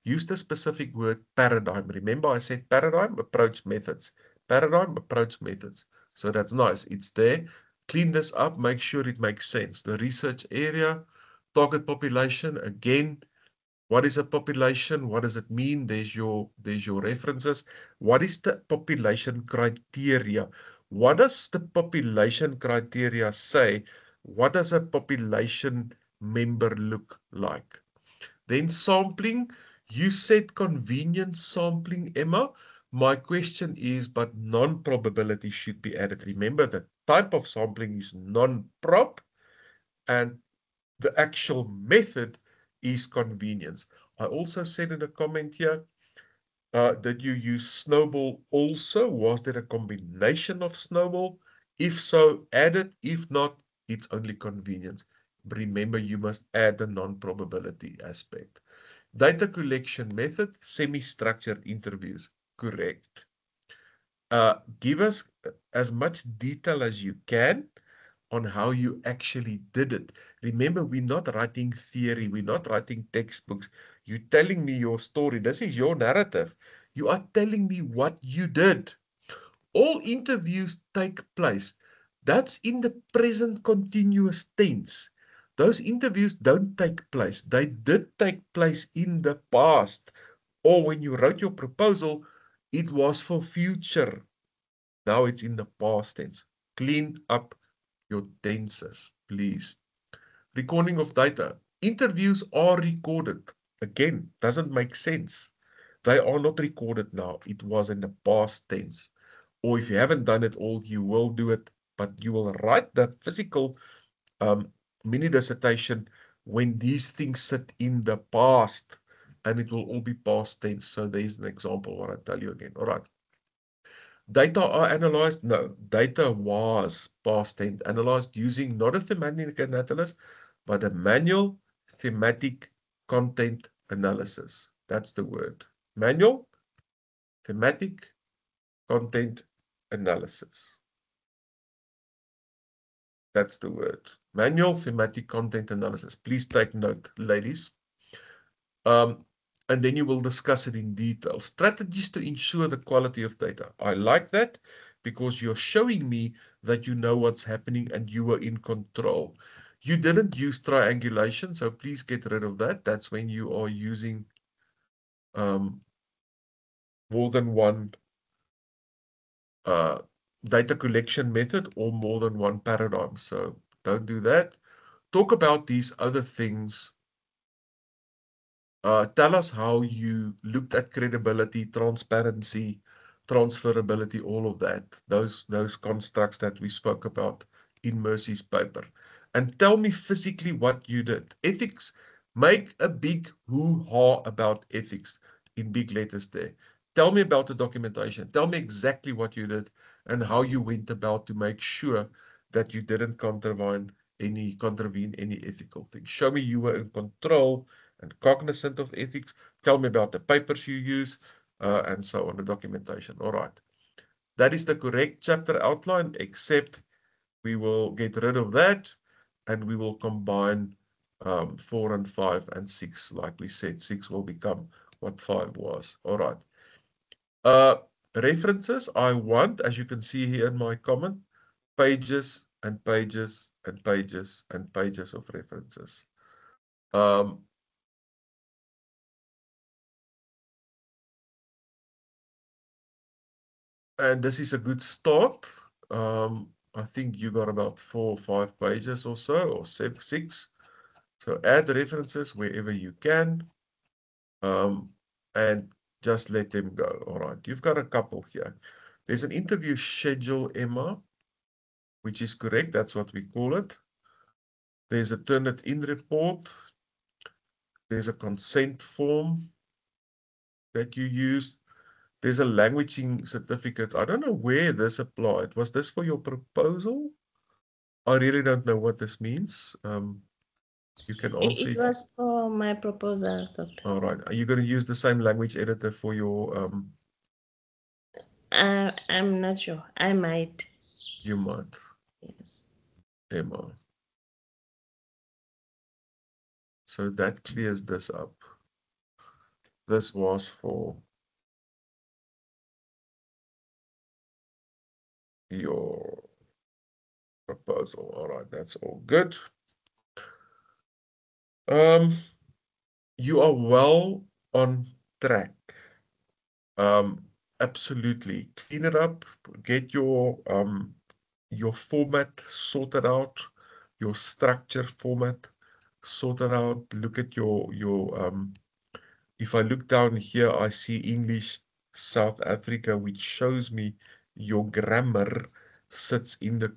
use the specific word paradigm. Remember I said paradigm, approach, methods. Paradigm, approach, methods. So that's nice. It's there. Clean this up, make sure it makes sense. The research area, target population, again, what is a population? What does it mean? There's your references. What is the population criteria? What does the population criteria say? What does a population member look like? Then sampling, you said convenient sampling, Emma. My question is, but non-probability should be added. Remember, the type of sampling is non-prob, and the actual method is convenience. I also said in a comment here that you use snowball also. Was there a combination of snowball? If so, add it. If not, it's only convenience. Remember, you must add the non-probability aspect. Data collection method, semi-structured interviews. Correct. Give us as much detail as you can on how you actually did it. Remember, we're not writing theory. We're not writing textbooks. You're telling me your story. This is your narrative. You are telling me what you did. All interviews take place. That's in the present continuous tense. Those interviews don't take place. They did take place in the past. Or when you wrote your proposal, it was for future. Now it's in the past tense. Clean up your tenses, please. Recording of data. Interviews are recorded. Again, doesn't make sense. They are not recorded now. It was in the past tense. Or if you haven't done it all, you will do it, but you will write the physical mini dissertation when these things sit in the past, and it will all be past tense. So there's an example what I tell you again. All right. Data are analyzed? No, data was past tense analyzed using not a thematic analysis, but a manual thematic content analysis. That's the word. Manual thematic content analysis. That's the word. Manual thematic content analysis. Please take note, ladies. And then you will discuss it in detail. Strategies to ensure the quality of data. I like that because you're showing me that you know what's happening and you are in control. You didn't use triangulation, so please get rid of that. That's when you are using more than one data collection method or more than one paradigm. So don't do that. Talk about these other things. Tell us how you looked at credibility, transparency, transferability, all of that. Those constructs that we spoke about in Mercy's paper. And tell me physically what you did. Ethics, make a big hoo-ha about ethics in big letters there. Tell me about the documentation. Tell me exactly what you did and how you went about to make sure that you didn't contravene any ethical things. Show me you were in control and cognizant of ethics. Tell me about the papers you use, and so on, the documentation. All right. That is the correct chapter outline, except we will get rid of that, and we will combine 4 and 5 and 6. Like we said, 6 will become what 5 was. All right. References, I want, as you can see here in my comment, pages and pages and pages and pages of references. And this is a good start. I think you got about 4 or 5 pages or so, or 6. So add references wherever you can, and just let them go. All right, you've got a couple here. There's an interview schedule, Emma, which is correct. That's what we call it. There's a Turnitin report. There's a consent form that you use. There's a languaging certificate. I don't know where this applied. Was this for your proposal? I really don't know what this means. You can answer. It was for my proposal, Doctor. All right. Are you going to use the same language editor for your I'm not sure. I might. You might. Yes. Emma. So that clears this up. this was for your proposal. All right, that's all good. You are well on track. Absolutely. Clean it up, get your format sorted out, your structure format sorted out. Look at your if I look down here, I see English South Africa, which shows me your grammar sits in the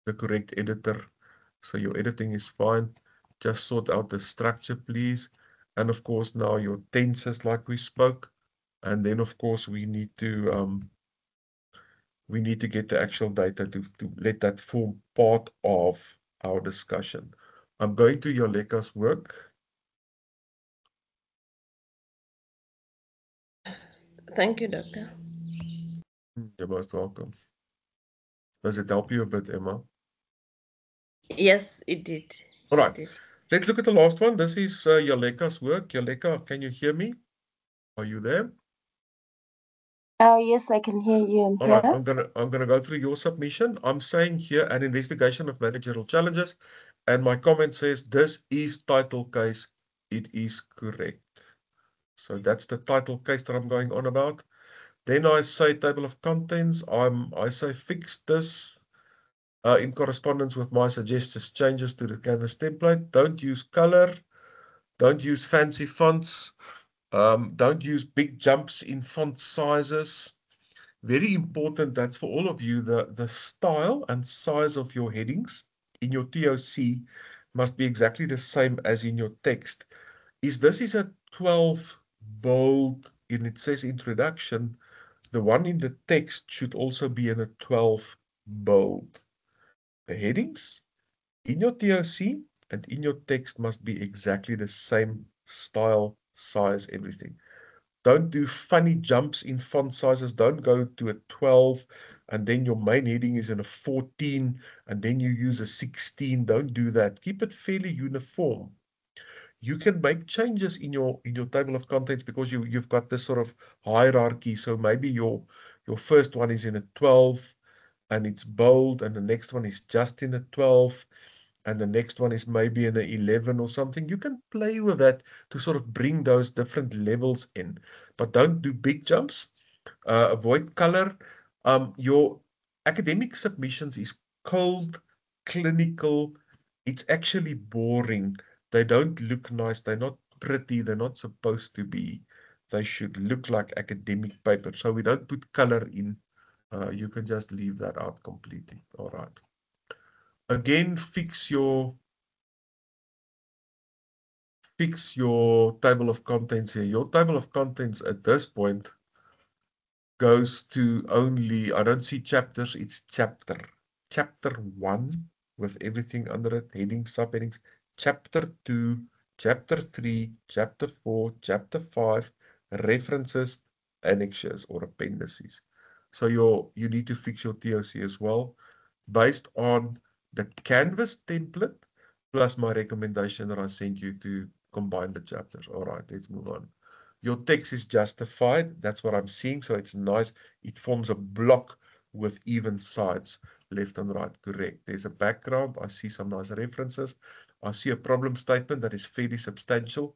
correct editor. So your editing is fine. Just sort out the structure, please. And of course, now your tenses, like we spoke. And then, of course, we need to get the actual data to let that form part of our discussion. I'm going to Yoleka's work. Thank you, Doctor. You're most welcome. Does it help you a bit, Emma? Yes, it did. All right. It did. Let's look at the last one. This is Yoleka's work. Yoleka, can you hear me? Are you there? Yes, I can hear you. I'm All right, here. I'm gonna go through your submission. I'm saying here an investigation of managerial challenges, and my comment says this is title case. It is correct. So that's the title case that I'm going on about. Then I say table of contents. I say fix this in correspondence with my suggested changes to the Canvas template. Don't use color. Don't use fancy fonts. Don't use big jumps in font sizes. Very important, that's for all of you, the style and size of your headings in your TOC must be exactly the same as in your text. This is a 12 bold, and it says introduction. The one in the text should also be in a 12 bold. The headings in your TOC and in your text must be exactly the same style, size, everything. Don't do funny jumps in font sizes. Don't go to a 12 and then your main heading is in a 14 and then you use a 16. Don't do that. Keep it fairly uniform. You can make changes in your table of contents because you've got this sort of hierarchy. So maybe your first one is in a 12 and it's bold, and the next one is just in a 12, and the next one is maybe in a 11 or something. You can play with that to sort of bring those different levels in, but don't do big jumps. Avoid color. Your academic submissions is cold, clinical. It's actually boring. They don't look nice. They're not pretty. They're not supposed to be. They should look like academic paper. So we don't put color in. You can just leave that out completely. All right. Again, fix your table of contents here. Your table of contents at this point goes to only, I don't see chapters, it's chapter. Chapter 1 with everything under it, headings, subheadings. Chapter 2, chapter 3, chapter 4, chapter 5, references, annexures or appendices. So you need to fix your TOC as well based on the Canvas template plus my recommendation that I sent you to combine the chapters. All right, let's move on. Your text is justified. That's what I'm seeing. So it's nice. It forms a block with even sides, left and right. Correct. There's a background. I see some nice references. I see a problem statement that is fairly substantial.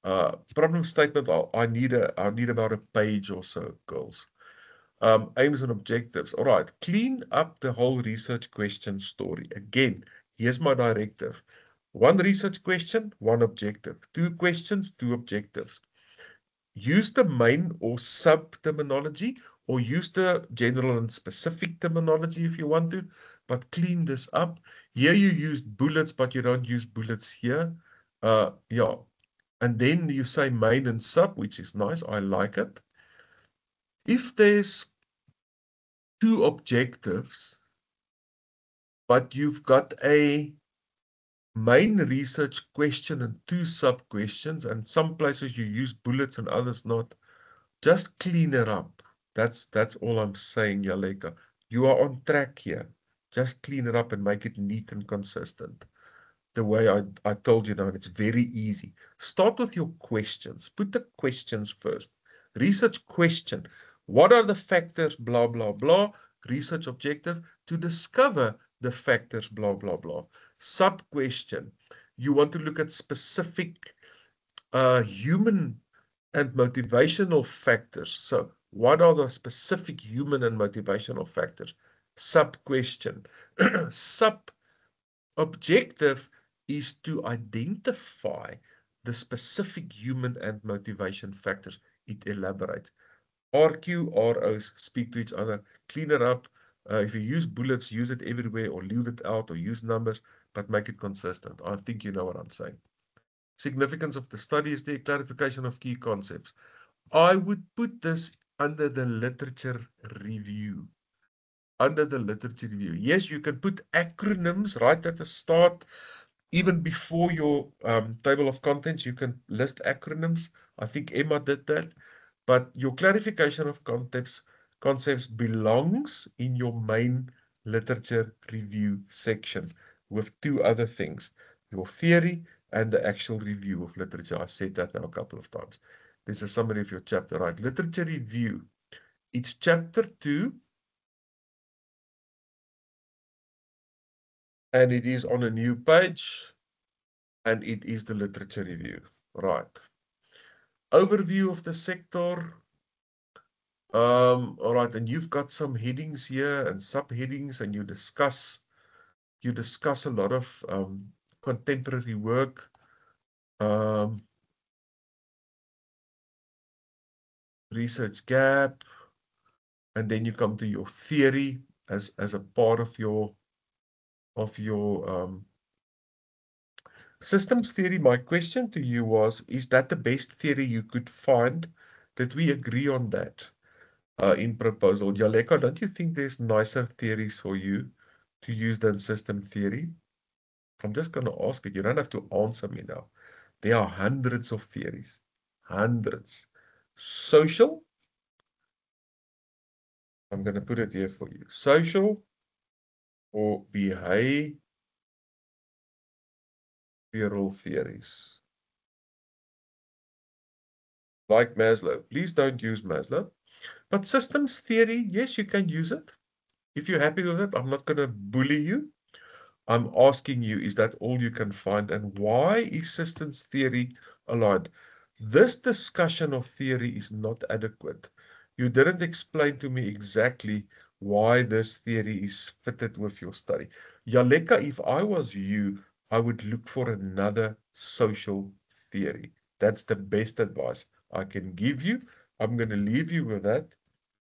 Problem statement, I need about a page or so, girls. Aims and objectives. All right. Clean up the whole research question story. Again, here's my directive. One research question, one objective. Two questions, two objectives. Use the main or sub terminology, or use the general and specific terminology if you want to, but clean this up. Here you use bullets, but you don't use bullets here. Yeah. And then you say main and sub, which is nice. I like it. If there's two objectives, but you've got a main research question and two sub questions, and some places you use bullets and others not, just clean it up. That's all I'm saying, Yoleka. You are on track here. Just clean it up and make it neat and consistent. the way I told you now, and it's very easy. Start with your questions. Put the questions first. Research question. What are the factors, blah, blah, blah. Research objective, to discover the factors, blah, blah, blah. Sub-question. You want to look at specific human and motivational factors. So what are the specific human and motivational factors? Sub-question. Sub-objective is to identify the specific human and motivation factors. It elaborates. RQ, ROs speak to each other. Clean it up. If you use bullets, use it everywhere or leave it out or use numbers, but make it consistent. I think you know what I'm saying. Significance of the study is the clarification of key concepts. I would put this under the literature review. Under the literature review. Yes, you can put acronyms right at the start. Even before your table of contents, you can list acronyms. I think Emma did that. But your clarification of concepts belongs in your main literature review section with two other things. Your theory and the actual review of literature. I've said that now a couple of times. There's a summary of your chapter, right? Literature review. It's chapter 2. And it is on a new page. And it is the literature review. Right. Overview of the sector. All right, and you've got some headings here and subheadings, and you discuss a lot of contemporary work. Research gap, and then you come to your theory as a part of your systems theory. My question to you was, is that the best theory you could find? Did we agree on that in proposal? Jaleka, don't you think there's nicer theories for you to use than system theory? I'm just going to ask it. You don't have to answer me now. There are hundreds of theories. Hundreds. Social. I'm going to put it here for you. Social or behavioral theories. Like Maslow. Please don't use Maslow. But systems theory, yes, you can use it. If you're happy with it, I'm not going to bully you. I'm asking you, is that all you can find? And why is systems theory aligned? This discussion of theory is not adequate. You didn't explain to me exactly why this theory is fitted with your study. Jaleka, if I was you, I would look for another social theory. That's the best advice I can give you. I'm going to leave you with that.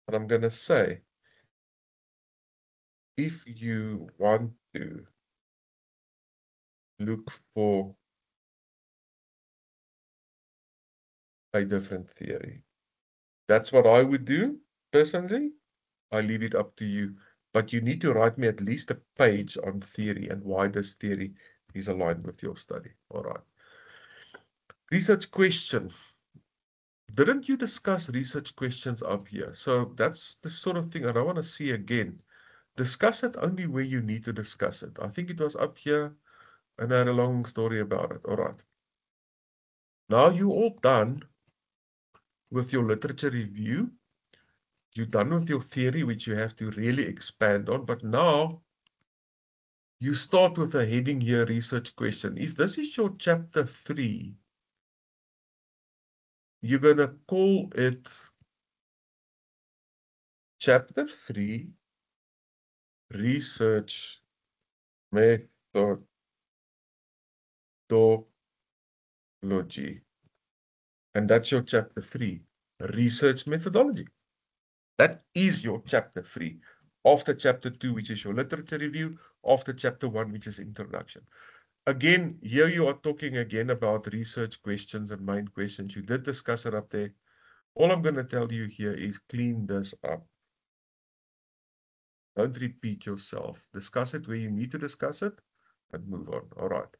And I'm going to say, if you want to look for a different theory, that's what I would do personally. I leave it up to you. But you need to write me at least a page on theory and why this theory is aligned with your study. All right. Research question. Didn't you discuss research questions up here? So that's the sort of thing I don't want to see again. Discuss it only where you need to discuss it. I think it was up here and I had a long story about it. All right. Now you're all done with your literature review. You're done with your theory, which you have to really expand on. But now you start with a heading here, research question. If this is your chapter 3, you're going to call it chapter 3, research methodology. And that's your chapter 3, research methodology. That is your chapter 3. After chapter 2, which is your literature review, after chapter 1, which is introduction. Again, here you are talking again about research questions and main questions. You did discuss it up there. All I'm going to tell you here is clean this up. Don't repeat yourself. Discuss it where you need to discuss it and move on. All right.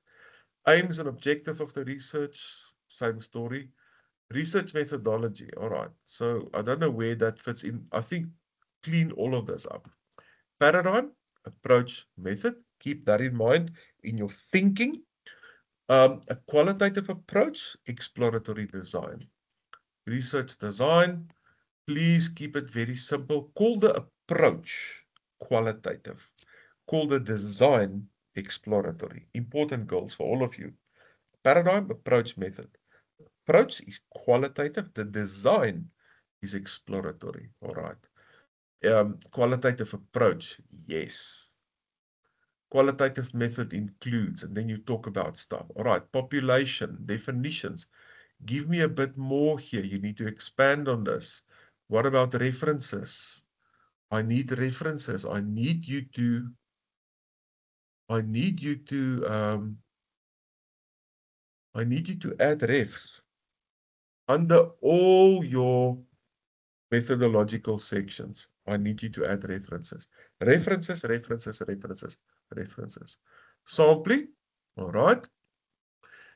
Aims and objective of the research, same story. Research methodology. All right. So I don't know where that fits in. I think clean all of this up. Paradigm, approach, method. Keep that in mind in your thinking. A qualitative approach, exploratory design. Research design, please keep it very simple. Call the approach qualitative. Call the design exploratory. Important goals for all of you. Paradigm, approach, method. Approach is qualitative. The design is exploratory. All right. Qualitative approach, yes. Qualitative method includes, and then you talk about stuff. All right, population, definitions. Give me a bit more here. You need to expand on this. What about references? I need references. I need you to add refs under all your methodological sections. I need you to add references. References, references, references, references. Sampling, all right.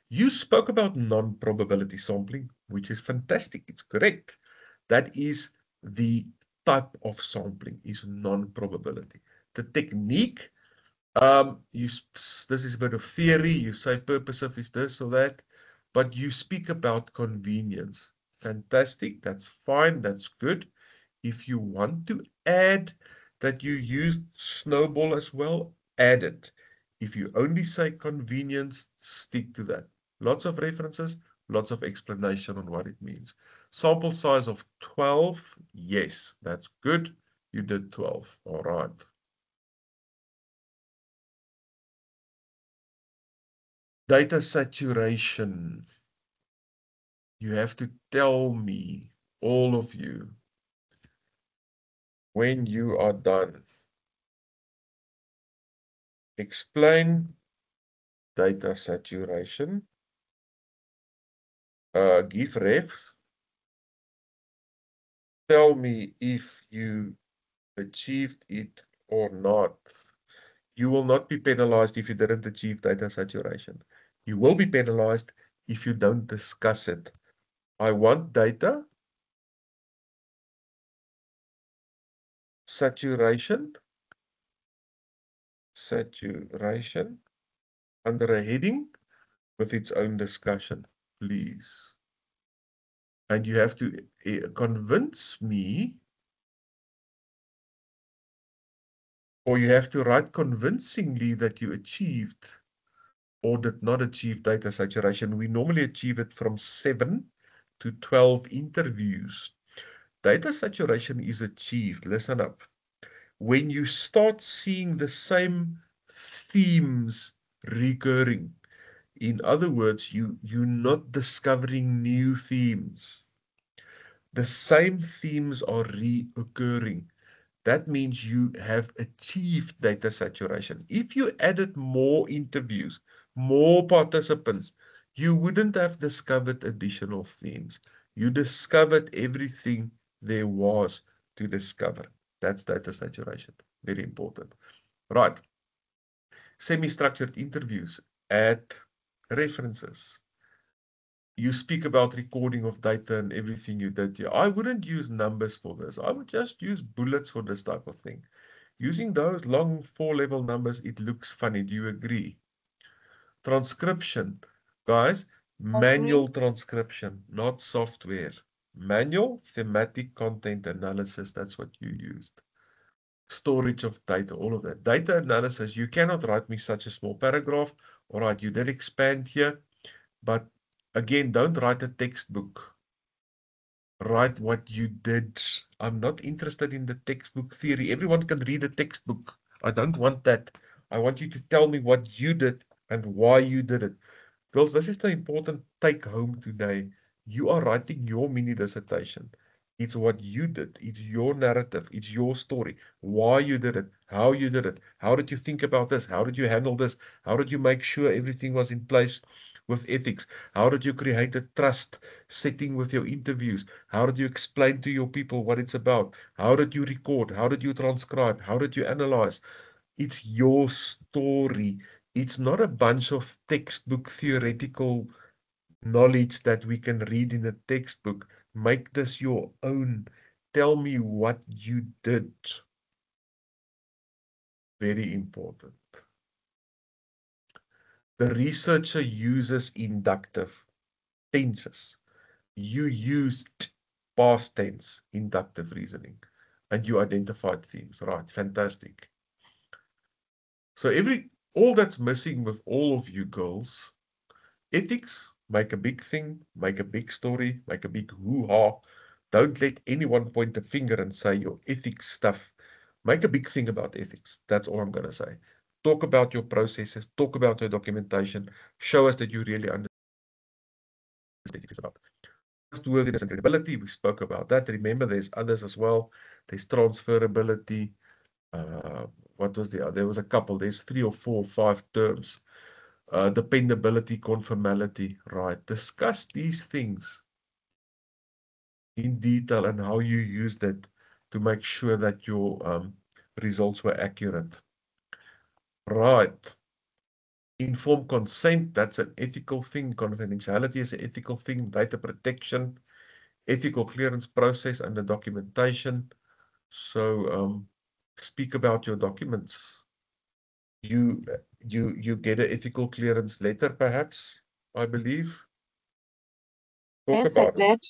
You spoke about non-probability sampling, which is fantastic. It's correct. That is the type of sampling, is non-probability. The technique, this is a bit of theory. You say purposive is this or that, but you speak about convenience. Fantastic. That's fine. That's good. If you want to add that you used snowball as well, add it. If you only say convenience, stick to that. Lots of references, lots of explanation on what it means. Sample size of 12. Yes, that's good. You did 12. All right. Data saturation. You have to tell me, all of you, when you are done. Explain data saturation. Give refs. Tell me if you achieved it or not. You will not be penalized if you didn't achieve data saturation. You will be penalized if you don't discuss it. I want data saturation under a heading with its own discussion, please. And you have to convince me, or you have to write convincingly that you achieved or did not achieve data saturation. We normally achieve it from 7 to 12 interviews. Data saturation is achieved, listen up, when you start seeing the same themes recurring. In other words, you're not discovering new themes. The same themes are reoccurring. That means you have achieved data saturation. If you added more interviews, more participants, you wouldn't have discovered additional themes. You discovered everything there was to discover. That's data saturation. Very important. Right. Semi-structured interviews. Add references. You speak about recording of data and everything you did here. I wouldn't use numbers for this. I would just use bullets for this type of thing. Using those long 4-level numbers, it looks funny. Do you agree? Transcription. Guys, manual transcription, not software. Manual thematic content analysis, that's what you used. Storage of data, all of that. Data analysis, you cannot write me such a small paragraph. All right, you did expand here, but again, don't write a textbook. Write what you did. I'm not interested in the textbook theory. Everyone can read a textbook. I don't want that. I want you to tell me what you did and why you did it. Girls, this is the important take home today. You are writing your mini dissertation. It's what you did. It's your narrative. It's your story. Why you did it. How you did it. How did you think about this? How did you handle this? How did you make sure everything was in place with ethics? How did you create a trust setting with your interviews? How did you explain to your people what it's about? How did you record? How did you transcribe? How did you analyze? It's your story. It's not a bunch of textbook theoretical knowledge that we can read in a textbook. Make this your own. Tell me what you did. Very important. The researcher uses inductive tenses. You used past tense, inductive reasoning, and you identified themes. Right, fantastic. So all that's missing with all of you girls, ethics, make a big thing, make a big story, make a big hoo-ha. Don't let anyone point a finger and say your ethics stuff. Make a big thing about ethics. That's all I'm going to say. Talk about your processes, talk about your documentation, show us that you really understand what ethics is about. Trustworthiness and credibility, we spoke about that. Remember, there's others as well. There's transferability. What was the other? There was a couple. There's 3 or 4 or 5 terms. Dependability, conformality, right? Discuss these things in detail and how you use that to make sure that your results were accurate. Right. Informed consent, that's an ethical thing. Confidentiality is an ethical thing. Data protection, ethical clearance process, and the documentation. So speak about your documents. You get an ethical clearance letter, perhaps, I believe. Talk Yes, I about it. did.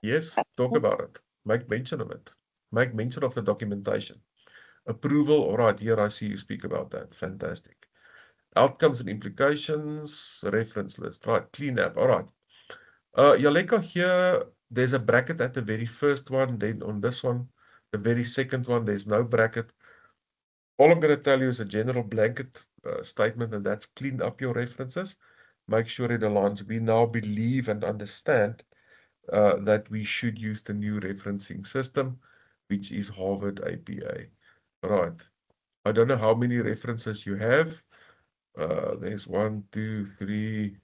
Yes, talk about it. Make mention of it. Make mention of the documentation. Approval, all right, here I see you speak about that. Fantastic. Outcomes and implications, reference list, right, clean app, all right. Yaleka, here, there's a bracket at the very first one, then on this one, the very second one, there's no bracket. All I'm going to tell you is a general blanket statement, and that's clean up your references. Make sure it aligns. We now believe and understand that we should use the new referencing system, which is Harvard APA. Right. I don't know how many references you have. There's 1, 2, 3,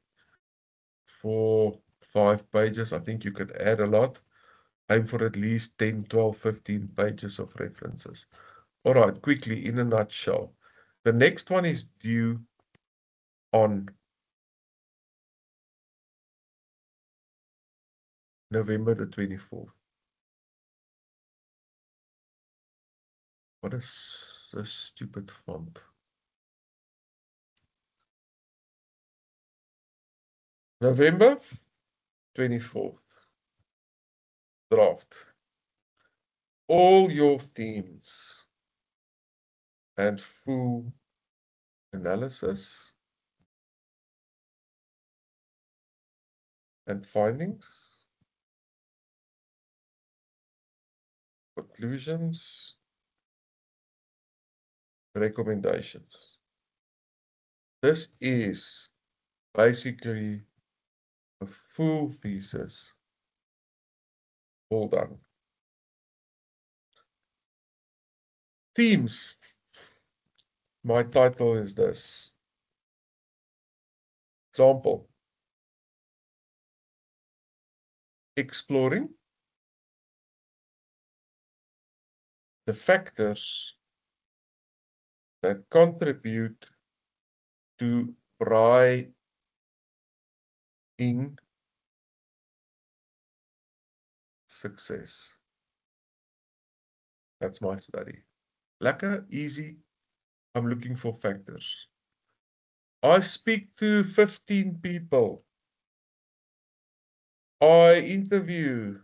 4, 5 pages. I think you could add a lot. Aim for at least 10, 12, 15 pages of references. All right, quickly, in a nutshell. The next one is due on November the 24th. What is this stupid font? November 24th. Draft. All your themes and full analysis and findings, conclusions, recommendations. This is basically a full thesis, all done. Themes. My title is this. Example. Exploring the factors that contribute to braaiing success. That's my study. Lekker, easy. I'm looking for factors. I speak to 15 people. I interview.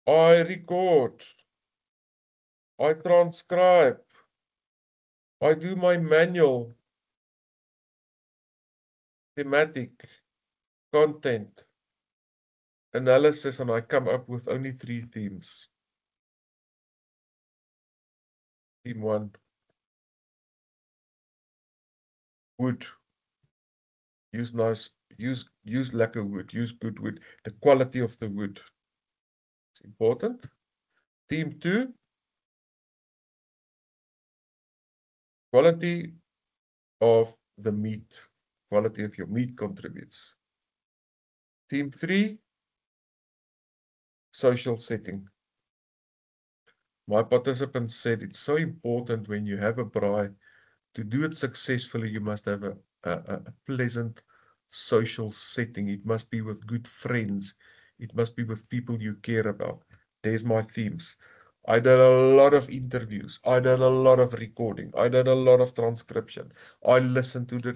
I record. I transcribe. I do my manual, thematic, content, analysis, and I come up with only 3 themes. Theme 1. Wood. Use nice, use lekker wood, use good wood. The quality of the wood. It's important. Theme 2. Quality of the meat. Quality of your meat contributes. Theme 3. Social setting. My participants said it's so important when you have a braai, to do it successfully, you must have a pleasant social setting. It must be with good friends. It must be with people you care about. There's my themes. I did a lot of interviews. I did a lot of recording. I did a lot of transcription. I listened to the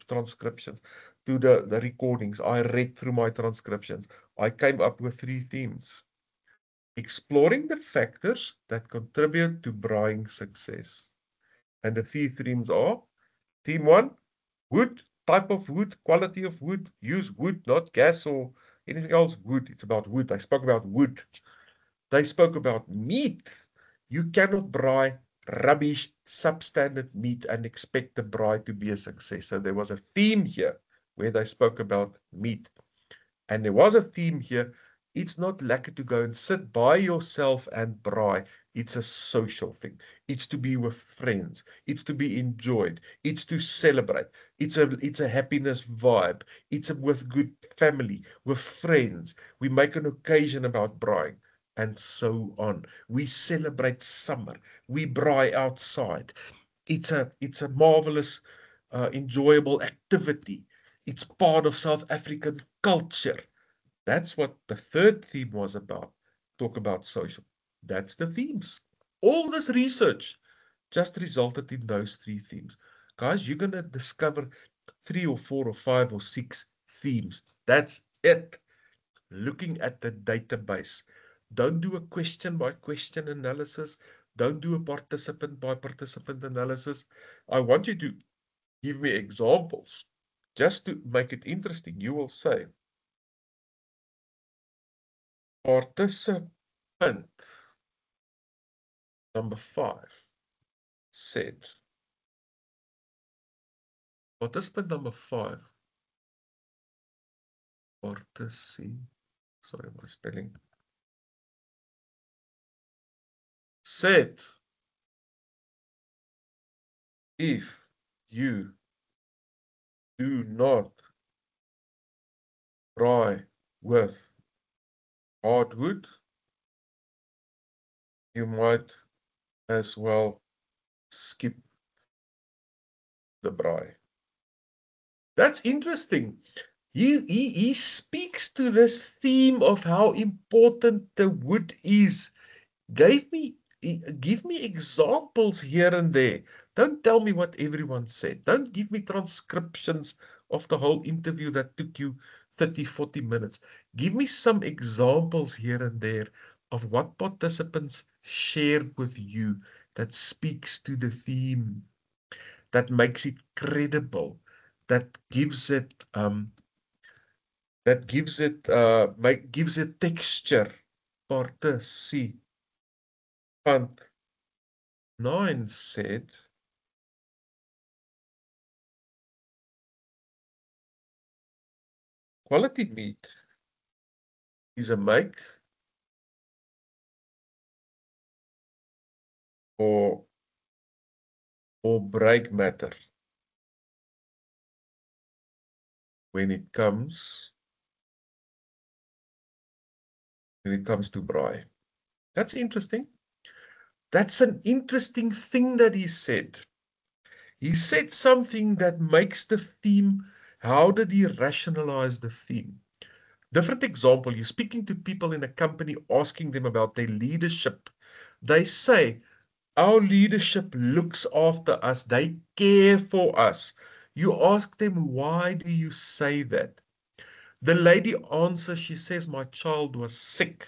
transcriptions, to the recordings. I read through my transcriptions. I came up with 3 themes. Exploring the factors that contribute to braaiing success. And the 3 themes are: theme 1, wood, type of wood, quality of wood, use wood, not gas or anything else. Wood, it's about wood. I spoke about wood. They spoke about meat. You cannot braai rubbish, substandard meat and expect the braai to be a success. So there was a theme here where they spoke about meat. And there was a theme here. It's not lekker to go and sit by yourself and braai. It's a social thing. It's to be with friends. It's to be enjoyed. It's to celebrate. It's a happiness vibe. It's with good family, with friends. We make an occasion about braaiing. And so on. We celebrate summer. We braai outside. It's a marvelous, enjoyable activity. It's part of South African culture. That's what the 3rd theme was about. Talk about social. That's the themes. All this research just resulted in those 3 themes. Guys, you're going to discover 3 or 4 or 5 or 6 themes. That's it. Looking at the database. Don't do a question by question analysis. Don't do a participant by participant analysis. I want you to give me examples. Just to make it interesting, you will say, participant number 5 said, participant number 5, sorry, my spelling, said, if you do not braai with hardwood, you might as well skip the braai. That's interesting. He speaks to this theme of how important the wood is. Give me examples here and there. Don't tell me what everyone said. Don't give me transcriptions of the whole interview that took you 30, 40 minutes. Give me some examples here and there of what participants shared with you that speaks to the theme, that makes it credible, that gives it gives it texture. Participant 9 said, quality meat is a make or break matter when it comes to braai. That's interesting. That's an interesting thing that he said. He said something that makes the theme. How did he rationalize the theme? Different example, you're speaking to people in a company, asking them about their leadership. They say, our leadership looks after us. They care for us. You ask them, why do you say that? The lady answers, she says, my child was sick.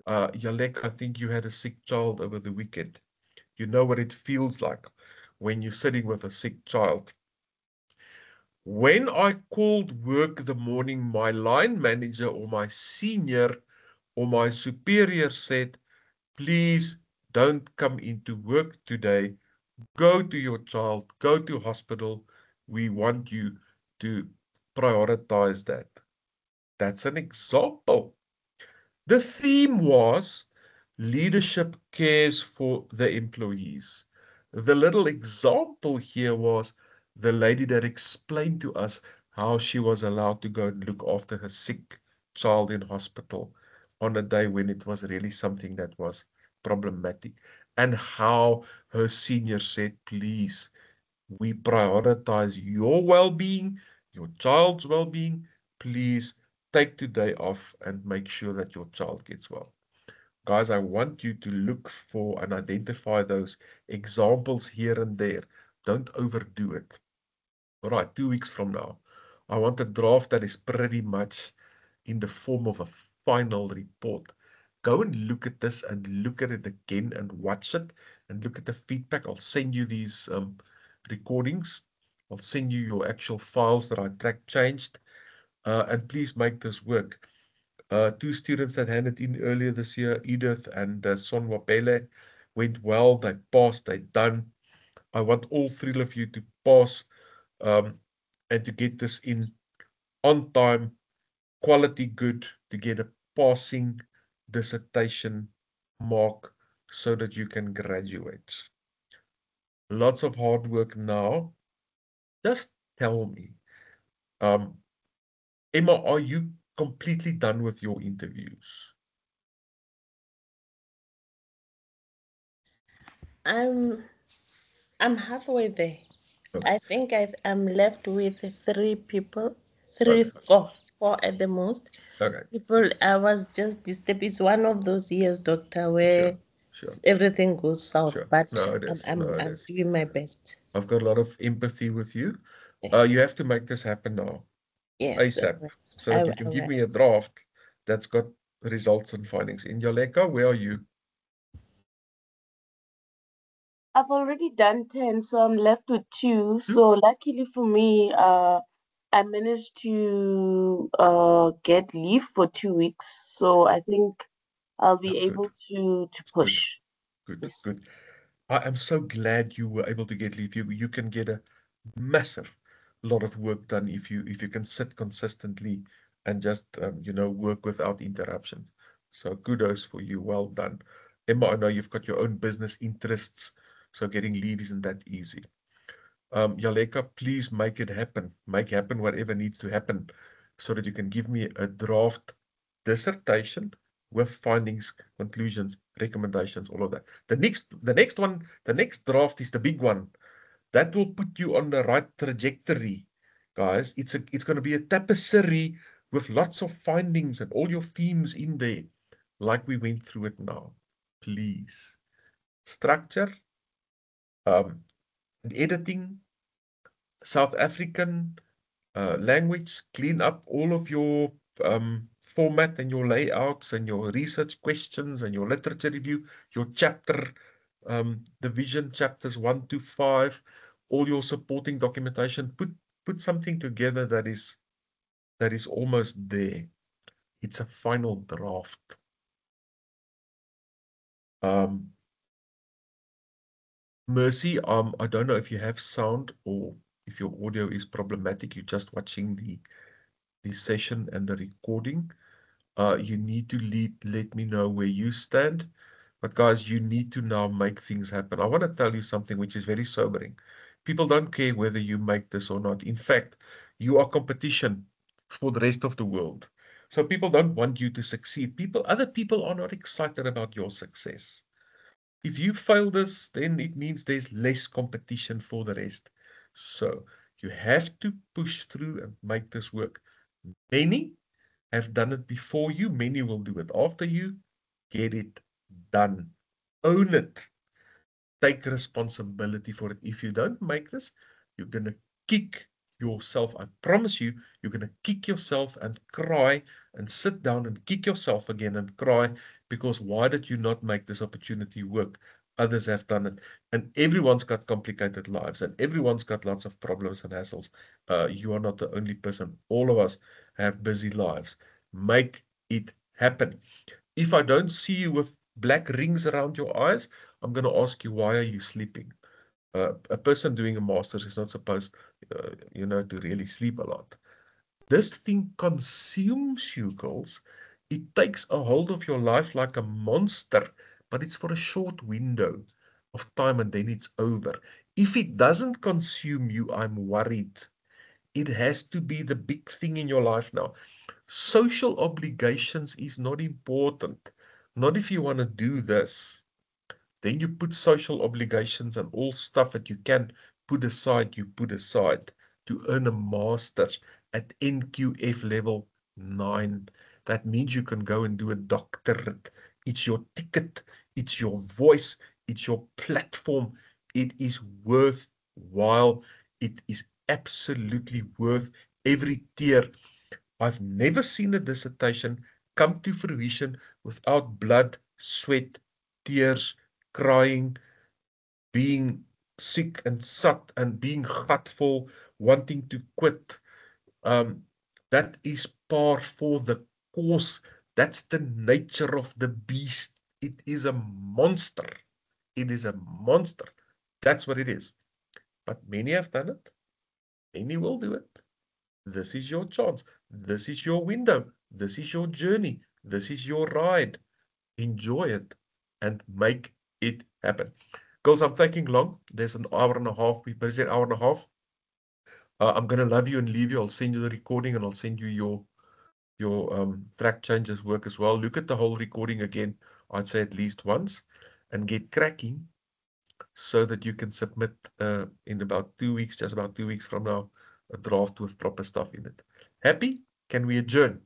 Jalek, I think you had a sick child over the weekend. You know what it feels like when you're sitting with a sick child. When I called work the morning, my line manager or my senior or my superior said, please don't come into work today. Go to your child, go to hospital. We want you to prioritize that. That's an example. The theme was leadership cares for the employees. The little example here was the lady that explained to us how she was allowed to go and look after her sick child in hospital on a day when it was really something that was problematic, and how her senior said, please, we prioritize your well-being, your child's well-being. Please take today off and make sure that your child gets well. Guys, I want you to look for and identify those examples here and there. Don't overdo it. All right, 2 weeks from now, I want a draft that is pretty much in the form of a final report. Go and look at this and look at it again and watch it and look at the feedback. I'll send you these recordings. I'll send you your actual files that I track changed. And please make this work. 2 students that handed in earlier this year, Edith and Sonwa Pele, went well. They passed, they done. I want all 3 of you to pass and to get this in on time, quality good, to get a passing dissertation mark so that you can graduate. Lots of hard work now. Just tell me, Emma, are you completely done with your interviews? I'm halfway there. Okay. I think I'm left with 3 people, Okay. four at the most. Okay. People, I was just disturbed. It's one of those years, doctor, where Sure. everything goes south. Sure. But No, it is. No, it I'm is. doing my best. I've got a lot of empathy with you. Yeah. You have to make this happen now, Yes, ASAP, so I that you will. can give me a draft that's got results and findings. In Yaleka, where are you? I've already done 10, so I'm left with 2. So luckily for me, I managed to get leave for 2 weeks. So I think I'll be That's good. able to That's good. push. Good. Yes. Good. I am so glad you were able to get leave. You can get a massive lot of work done if you can sit consistently and just work without interruptions. So kudos for you. Well done. Emma, I know you've got your own business interests, so getting leave isn't that easy. Yaleka, please make it happen. Make happen whatever needs to happen so that you can give me a draft dissertation with findings, conclusions, recommendations, all of that. The next draft is the big one. That will put you on the right trajectory, guys. It's going to be a tapestry with lots of findings and all your themes in there, like we went through it now. Please. Structure, editing, South African language, clean up all of your format and your layouts and your research questions and your literature review, your chapter division, chapters 1 to 5, all your supporting documentation. Put something together that is almost there. It's a final draft. Mercy, I don't know if you have sound or if your audio is problematic. You're just watching the session and the recording. You need to let me know where you stand. But guys, you need to now make things happen. I want to tell you something which is very sobering. People don't care whether you make this or not. In fact, you are competition for the rest of the world. So people don't want you to succeed. Other people are not excited about your success. If you fail this, then it means there's less competition for the rest. So you have to push through and make this work. Many have done it before you. Many will do it after you. Get it done. Own it. Take responsibility for it. If you don't make this, you're going to kick yourself. I promise you, you're going to kick yourself and cry and sit down and kick yourself again and cry because why did you not make this opportunity work? Others have done it. And everyone's got complicated lives and everyone's got lots of problems and hassles. You are not the only person. All of us have busy lives. Make it happen. If I don't see you with black rings around your eyes, I'm going to ask you, why are you sleeping? A person doing a master's is not supposed, to really sleep a lot. This thing consumes you, girls. It takes a hold of your life like a monster, but it's for a short window of time and then it's over. If it doesn't consume you, I'm worried. It has to be the big thing in your life now. Social obligations is not important. Not if you want to do this. Then you put social obligations and all stuff that you can put aside, you put aside to earn a master's at NQF level 9. That means you can go and do a doctorate It's your ticket. It's your voice. It's your platform. It is worthwhile. It is absolutely worth every tear. I've never seen a dissertation come to fruition without blood, sweat, tears, crying, being sick and sat and being gutful, wanting to quit. That is par for the course. That's the nature of the beast. It is a monster. It is a monster. That's what it is. But many have done it. Many will do it. This is your chance. This is your window. This is your journey. This is your ride. Enjoy it and make it happen. Girls, I'm taking long. There's an hour and a half. We're busy an hour and a half. I'm going to love you and leave you. I'll send you the recording and I'll send you your track changes work as well. Look at the whole recording again, I'd say at least once, and get cracking so that you can submit in about 2 weeks, just about 2 weeks from now, a draft with proper stuff in it. Happy? Can we adjourn?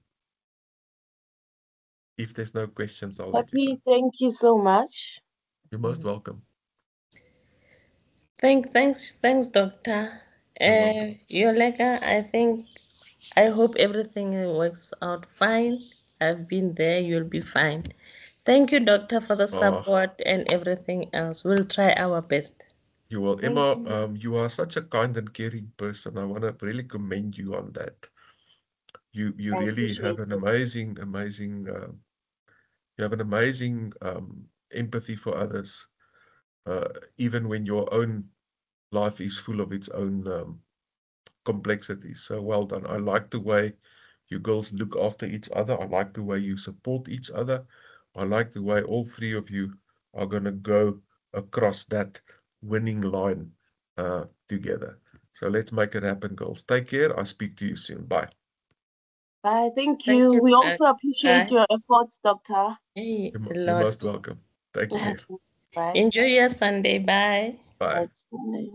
If there's no questions, I'll let you Happy, go. thank you so much. You're most welcome. Thanks, Doctor. You're welcome. Yoleka, I hope everything works out fine. I've been there, you'll be fine. Thank you, Doctor, for the support and everything else. We'll try our best. You will. Thank Emma, you. you are such a kind and caring person. I want to really commend you on that. You I really have appreciate an it. amazing you have an amazing empathy for others, even when your own life is full of its own complexities. So well done. I like the way you girls look after each other. I like the way you support each other. I like the way all three of you are going to go across that winning line together. So let's make it happen, girls. Take care. I'll speak to you soon. Bye. Bye. Thank Thank you. you. We also appreciate Bye. your efforts, Doctor. Hey, a You're most lot. welcome. Take care. Bye. Enjoy your Sunday. Bye. Bye. Bye.